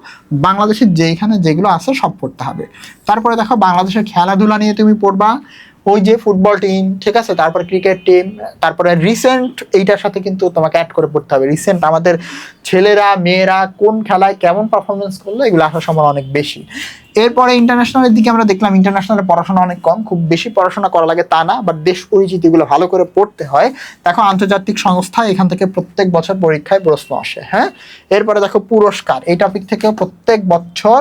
বাংলাদেশের যেখানে যেগুলো আছে সব পড়তে হবে। তারপরে দেখো বাংলাদেশের খেলাধুলা নিয়ে তুমি পড়বা, ওই যে ফুটবল টিম, ঠিক আছে, তারপর ক্রিকেট টিম, তারপরে রিসেন্ট এইটার সাথে কিন্তু তোমাকে অ্যাড করে পড়তে হবে। রিসেন্ট আমাদের ছেলেরা মেয়েরা কোন খেলায় কেমন পারফরমেন্স করলো, এগুলো আসার সময় অনেক বেশি। এরপরে ইন্টারন্যাশনালের দিকে আমরা দেখলাম ইন্টারন্যাশনালে পড়াশোনা অনেক কম, খুব বেশি পড়াশোনা করা লাগে তা না, বাট দেশ পরিচিতিগুলো ভালো করে পড়তে হয়। দেখো আন্তর্জাতিক সংস্থা, এখান থেকে প্রত্যেক বছর পরীক্ষায় প্রশ্ন আসে। হ্যাঁ, এরপরে দেখো পুরস্কার, এই টপিক থেকে প্রত্যেক বছর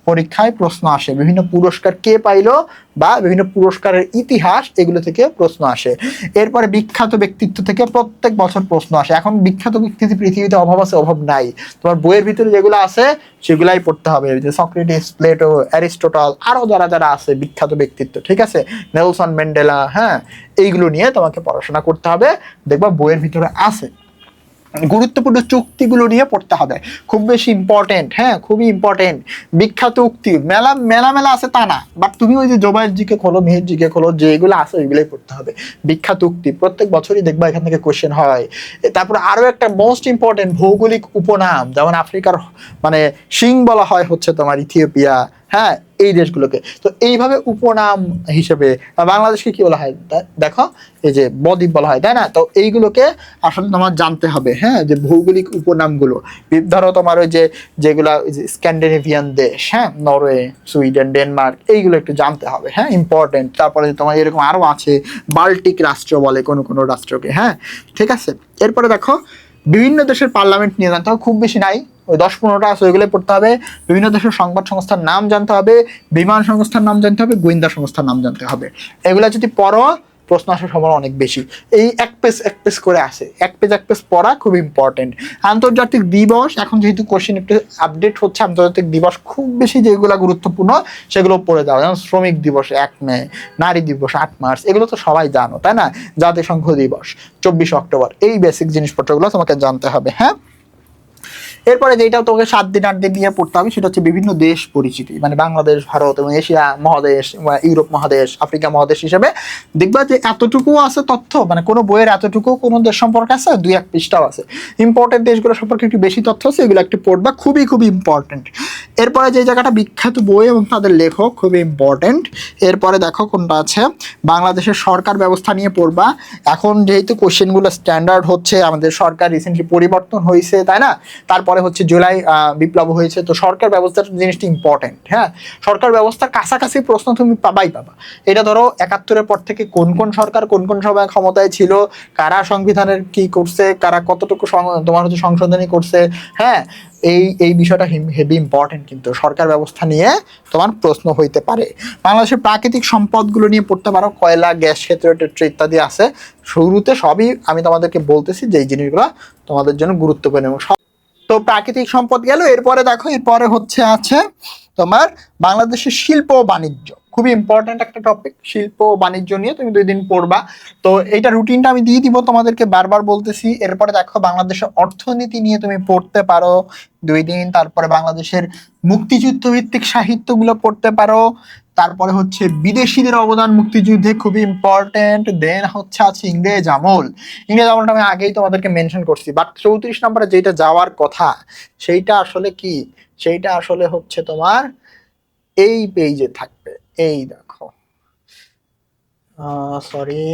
পরীক্ষায় প্রশ্ন আসে, বিভিন্ন পুরস্কার কে পাইলো বা বিভিন্ন পুরস্কারের ইতিহাস, এগুলো থেকে প্রশ্ন আসে। এরপরে বিখ্যাত ব্যক্তিত্ব থেকে প্রত্যেক বছর প্রশ্ন আসে। এখন বিখ্যাত ব্যক্তিত্ব পৃথিবীতে অভাব আছে, অভাব নাই, তোমার বইয়ের ভিতরে যেগুলো আছে সেগুলাই পড়তে হবে, যে সক্রেটিস, প্লেটো, অ্যারিস্টোটল, আরো যারা যারা আছে বিখ্যাত ব্যক্তিত্ব, ঠিক আছে, নেলসন ম্যান্ডেলা, হ্যাঁ, এইগুলো নিয়ে তোমাকে পড়াশোনা করতে হবে, দেখবা বইয়ের ভিতরে আছে। গুরুত্বপূর্ণ চুক্তিগুলো নিয়ে পড়তে হবে, খুব বেশি ইম্পর্টেন্ট, হ্যাঁ, খুবই ইম্পর্টেন্ট। বিখ্যাত উক্তি মেলা মেলা মেলা আছে তা না, বাট তুমি ওই যে জোবাইয়ের জিকে খোলো, মেহের জিকে খোলো, যেগুলো আছে ওইগুলোই পড়তে হবে। বিখ্যাত উক্তি প্রত্যেক বছরই দেখবা এখান থেকে কোশ্চেন হয়। তারপর আরো একটা মোস্ট ইম্পর্টেন্ট ভৌগোলিক উপনাম, যেমন আফ্রিকার মানে সিং বলা হয় হচ্ছে তোমার ইথিওপিয়া, হ্যাঁ, এই দেশগুলোকে। তো এইভাবে উপনাম হিসেবে বাংলাদেশকে কি বলা হয় দেখো, এই যে বদ্বীপ বলা হয়, তাই না? তো এইগুলোকে আসলে তোমার জানতে হবে, হ্যাঁ, যে ভৌগোলিক উপনামগুলো। ধরো তোমার ওই যে যেগুলা স্ক্যান্ডিনেভিয়ান দেশ, হ্যাঁ, নরওয়ে, সুইডেন, ডেনমার্ক, এইগুলো একটু জানতে হবে, হ্যাঁ, ইম্পর্টেন্ট। তারপরে তোমার এরকম আরো আছে, বাল্টিক রাষ্ট্র বলে কোনো কোনো রাষ্ট্রকে, হ্যাঁ, ঠিক আছে। এরপরে দেখো বিভিন্ন দেশের পার্লামেন্ট নিয়ে জানতে হবে, খুব বেশি নাই, ওই 10-15টা আছে, ওইগুলো পড়তে হবে। বিভিন্ন দেশের সংবাদ সংস্থার নাম জানতে হবে, বিমান সংস্থার নাম জানতে হবে, গোয়েন্দা সংস্থার নাম জানতে হবে। এগুলা যদি পড়ো প্রশ্ন আসার সম্ভাবনা অনেক বেশি। এই এক পেজ করে আসে, এক পেজ পড়া খুব ইম্পর্টেন্ট। আন্তর্জাতিক দিবস, এখন যেহেতু কোশ্চেন একটু আপডেট হচ্ছে, আন্তর্জাতিক দিবস খুব বেশি যেগুলো গুরুত্বপূর্ণ সেগুলো পড়ে যাও, যেমন শ্রমিক দিবস 1 মে, নারী দিবস 8 মার্চ, এগুলো তো সবাই জানো, তাই না? জাতিসংঘ দিবস 24 অক্টোবর, এই বেসিক জিনিসপত্রগুলো তোমাকে জানতে হবে। হ্যাঁ, এরপরে যেটা তোকে 7 দিন 8 দিন দিয়ে পড়তে হবে সেটা হচ্ছে বিভিন্ন দেশ পরিচিতি, মানে বাংলাদেশ, ভারত এবং এশিয়া মহাদেশ, ইউরোপ মহাদেশ, আফ্রিকা মহাদেশ হিসেবে দেখবা যে এতটুকু আছে তথ্য, মানে কোনো বইয়ের এতটুকু কোনো দেশ সম্পর্কে আছে, 2-1 পৃষ্ঠাও আছে। ইম্পর্টেন্ট দেশগুলো সম্পর্কে একটু বেশি তথ্য আছে, এগুলো একটু পড়বা, খুবই খুবই ইম্পর্টেন্ট। এরপরে যে জায়গাটা বিখ্যাত বই এবং তাদের লেখক, খুবই ইম্পর্টেন্ট। এরপরে দেখো কোনটা আছে, বাংলাদেশের সরকার ব্যবস্থা নিয়ে পড়বা। এখন যেহেতু কোশ্চেনগুলো স্ট্যান্ডার্ড হচ্ছে, আমাদের সরকার রিসেন্টলি পরিবর্তন হয়েছে, তাই না? তারপরে হচ্ছে জুলাই বিপ্লব হয়েছে, তো সরকার ব্যবস্থার জিনিসটা ইম্পর্টেন্ট। হ্যাঁ, সরকার ব্যবস্থার কাছাকাছি প্রশ্ন তুমি পাবা। এটা ধরো 71-এর পর থেকে কোন কোন সরকার কোন কোন সময় ক্ষমতায় ছিল, কারা সংবিধানের কি করছে, কারা কতটুকু তোমার হচ্ছে সংশোধনী করছে, হ্যাঁ, এই বিষয়টা হেভি ইম্পর্টেন্ট, কিন্তু সরকার ব্যবস্থা নিয়ে তোমার প্রশ্ন হইতে পারে। বাংলাদেশের প্রাকৃতিক সম্পদগুলো নিয়ে পড়তে পারো, কয়লা, গ্যাস ক্ষেত্র ইত্যাদি আছে। শুরুতে সবই আমি তোমাদেরকে বলতেছি যে এই জিনিসগুলো তোমাদের জন্য গুরুত্বপূর্ণ। এবং তো প্রাকৃতিক সম্পদ গেল, এরপরে দেখো, এরপরে হচ্ছে আছে তোমার বাংলাদেশের শিল্প ও বাণিজ্য, খুবই ইম্পর্টেন্ট একটা টপিক। শিল্প ও বাণিজ্য নিয়ে তুমি 2 দিন পড়বা, তো এইটা রুটিনটা আমি দিয়ে দিব তোমাদেরকে, বারবার বলতেছি। এরপরে দেখো বাংলাদেশের অর্থনীতি নিয়ে তুমি পড়তে পারো 2 দিন। তারপরে বাংলাদেশের মুক্তিযুদ্ধ ভিত্তিক সাহিত্যগুলো পড়তে পারো। তারপরে হচ্ছে বিদেশিদের অবদান মুক্তিযুদ্ধে, খুবই ইম্পর্টেন্ট। দেন হচ্ছে আছে ইংরেজ আমল। ইংরেজ আমলটা আমি আগেই তোমাদেরকে মেনশন করছি, বাট 34 নম্বরে যেটা যাওয়ার কথা সেইটা আসলে কি, সেইটা আসলে হচ্ছে তোমার এই পেজে থাকবে, এই দেখো, সরি,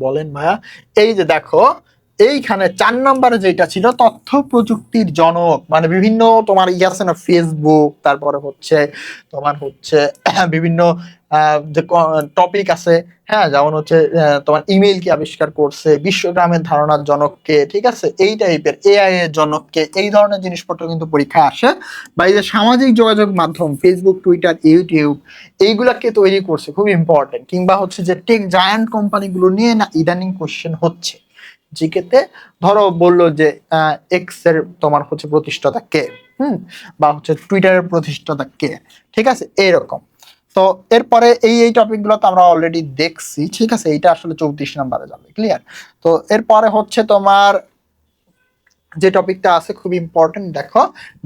বলেন ভাইয়া, এই যে দেখো এইখানে 4 নম্বরে যেটা ছিল তথ্য প্রযুক্তির জনক, মানে বিভিন্ন তোমার আছে না, ফেসবুক, তারপরে হচ্ছে তোমার হচ্ছে বিভিন্ন যে টপিক আছে, হ্যাঁ, যেমন হচ্ছে তোমার ইমেইল কি আবিষ্কার করছে, বিশ্বগ্রামের ধারণার জনককে, ঠিক আছে, এই টাইপের এআই এর জনককে, এই ধরনের জিনিসপত্র কিন্তু পরীক্ষা আসে। বা এই যে সামাজিক যোগাযোগ মাধ্যম, ফেসবুক, টুইটার, ইউটিউব, এইগুলাকে তৈরি করছে, খুব ইম্পর্টেন্ট। কিংবা হচ্ছে যে টেক জায়ান্ট কোম্পানিগুলো নিয়ে না ইদানিং কোশ্চেন হচ্ছে জিকেতে। ধরো বললো যে এক্স এর তোমার হচ্ছে প্রতিষ্ঠাতা কে, বা হচ্ছে টুইটারের প্রতিষ্ঠাতা কে, ঠিক আছে, এরকম। তো এরপরে এই টপিক গুলো তো আমরা অলরেডি দেখছি, ঠিক আছে, এইটা আসলে 34 নম্বরে যাবে, ক্লিয়ার। তো এরপরে হচ্ছে তোমার যে টপিকটা আছে খুব ইম্পর্টেন্ট, দেখো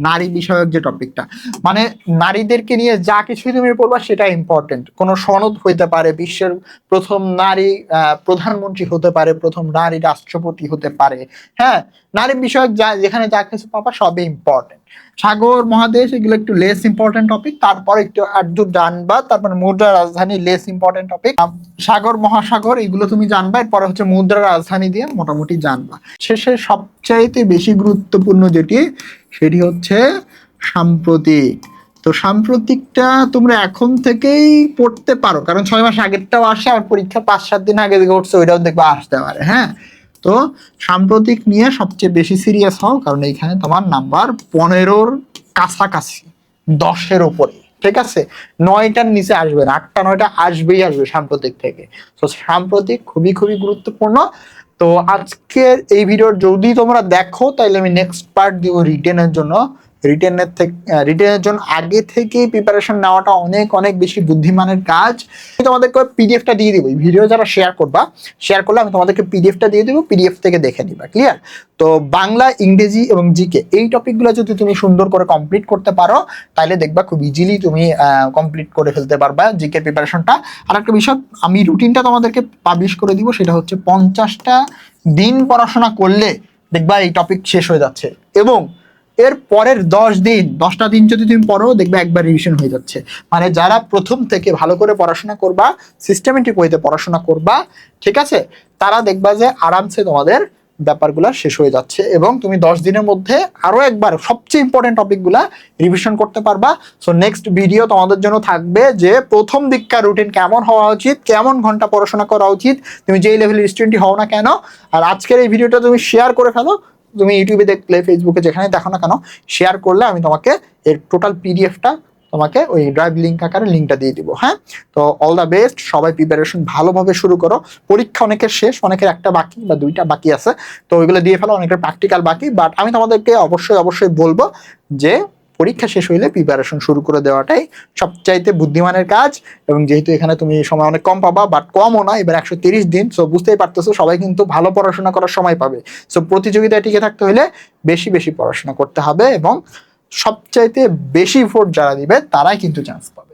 নারী বিষয়ক যে টপিকটা, মানে নারীদেরকে নিয়ে যা কিছুই তুমি পড়বা সেটা ইম্পর্টেন্ট। কোনো সনদ হইতে পারে, বিশ্বের প্রথম নারী প্রধানমন্ত্রী হতে পারে, প্রথম নারী রাষ্ট্রপতি হতে পারে, হ্যাঁ, নারী বিষয়ক যেখানে যা কিছু পাবা সবই ইম্পর্টেন্ট। সাগর মহাদেশ এগুলো একটু লেস ইম্পর্টেন্ট টপিক, তারপর একটু আর্দ্র জানবা, তারপরে মুদ্রা রাজধানী লেস ইম্পর্টেন্ট টপিক। সাগর মহাসাগর এগুলো তুমি জানবা, এরপরে হচ্ছে মুদ্রা রাজধানী দিয়ে মোটামুটি জানবা। শেষে সবচাইতে বেশি গুরুত্বপূর্ণ যেটি, সেটি হচ্ছে সাম্প্রতিক। তো সাম্প্রতিকটা তোমরা এখন থেকেই পড়তে পারো, কারণ 6 মাস আগেরটাও আসে, আর পরীক্ষা 5-7 দিন আগে যে ঘটছে ওইটাও দেখবা আসতে পারে। হ্যাঁ, তো সাম্প্রতিক নিয়ে সবচেয়ে বেশি সিরিয়াস হও, কারণ এইখানে তোমার নাম্বার 15-র কাছাকাছি, 10-এর উপরে। ঠিক আছে, 9টার নিচে আসবে না, 8টা 9টা আসবেই আসবে সাম্প্রতিক থেকে। তো সাম্প্রতিক খুবই খুবই গুরুত্বপূর্ণ। তো আজকের এই ভিডিও যদি তোমরা দেখো, তাহলে আমি নেক্সট পার্ট দিব রিটেনের জন্য। রিটেনের জন্য আগে থেকে প্রিপারেশন নেওয়াটা অনেক অনেক বেশি বুদ্ধিমানের কাজ। আমি তোমাদেরকে পিডিএফটা দিয়ে দিব, ভিডিও যারা শেয়ার করলে আমি তোমাদেরকে পিডিএফটা দিয়ে দেবো, পিডিএফ থেকে দেখে নিবা। ক্লিয়ার? তো বাংলা, ইংরেজি এবং জিকে এই টপিকগুলো যদি তুমি সুন্দর করে কমপ্লিট করতে পারো, তাহলে দেখবা খুব ইজিলি তুমি কমপ্লিট করে ফেলতে পারবা জিকে প্রিপারেশনটা। আর একটা বিষয়, আমি রুটিনটা তোমাদেরকে পাবলিশ করে দিব, সেটা হচ্ছে 50টা দিন পড়াশোনা করলে দেখবা এই টপিক শেষ হয়ে যাচ্ছে, এবং এর পরের 10টা দিন যদি তুমি পড়ো, দেখবে একবার রিভিশন হয়ে যাচ্ছে। মানে যারা প্রথম থেকে ভালো করে পড়াশোনা করবা, সিস্টেমেটিক ওয়েতে পড়াশোনা করবা, ঠিক আছে, তারা দেখবা যে আরামসে তোমাদের ব্যাপারগুলো শেষ হয়ে যাচ্ছে, এবং তুমি 10 দিনের মধ্যে আরো একবার সবচেয়ে ইম্পর্টেন্ট টপিকগুলা রিভিশন করতে পারবা। সো নেক্সট ভিডিও তোমাদের জন্য থাকবে যে প্রথম দিককার রুটিন কেমন হওয়া উচিত, কেমন ঘন্টা পড়াশোনা করা উচিত, তুমি যেই লেভেলের স্টুডেন্টই হও না কেন। আর আজকের এই ভিডিওটা তুমি শেয়ার করে ফেলো, তুমি ইউটিউবে দেখলে, ফেসবুকে যেখানে দেখো না কেন, শেয়ার করলে আমি তোমাকে এর টোটাল পিডিএফটা তোমাকে ওই ড্রাইভ লিঙ্ক আকারে লিঙ্কটা দিয়ে দিব। হ্যাঁ, তো অল দ্য বেস্ট, সবাই প্রিপারেশন ভালোভাবে শুরু করো। পরীক্ষা অনেকের শেষ, অনেকের একটা বাকি বা 2টা বাকি আছে, তো ওইগুলো দিয়ে ফেলো, অনেকের প্র্যাকটিক্যাল বাকি। বাট আমি তোমাদেরকে অবশ্যই বলবো যে পরীক্ষা শেষ হইলে প্রিপারেশন শুরু করে দেওয়াটাই সবচাইতে বুদ্ধিমানের কাজ। এবং যেহেতু এখানে তুমি সময় অনেক কম পাবা, বাট কমও না, এবার 130 দিন, সো বুঝতেই পারতেছো সবাই কিন্তু ভালো পড়াশোনা করার সময় পাবে। সো প্রতিযোগিতায় টিকে থাকতে হলে বেশি বেশি পড়াশোনা করতে হবে, এবং সবচাইতে বেশি ভোট যারা দিবে তারাই কিন্তু চান্স পাবে।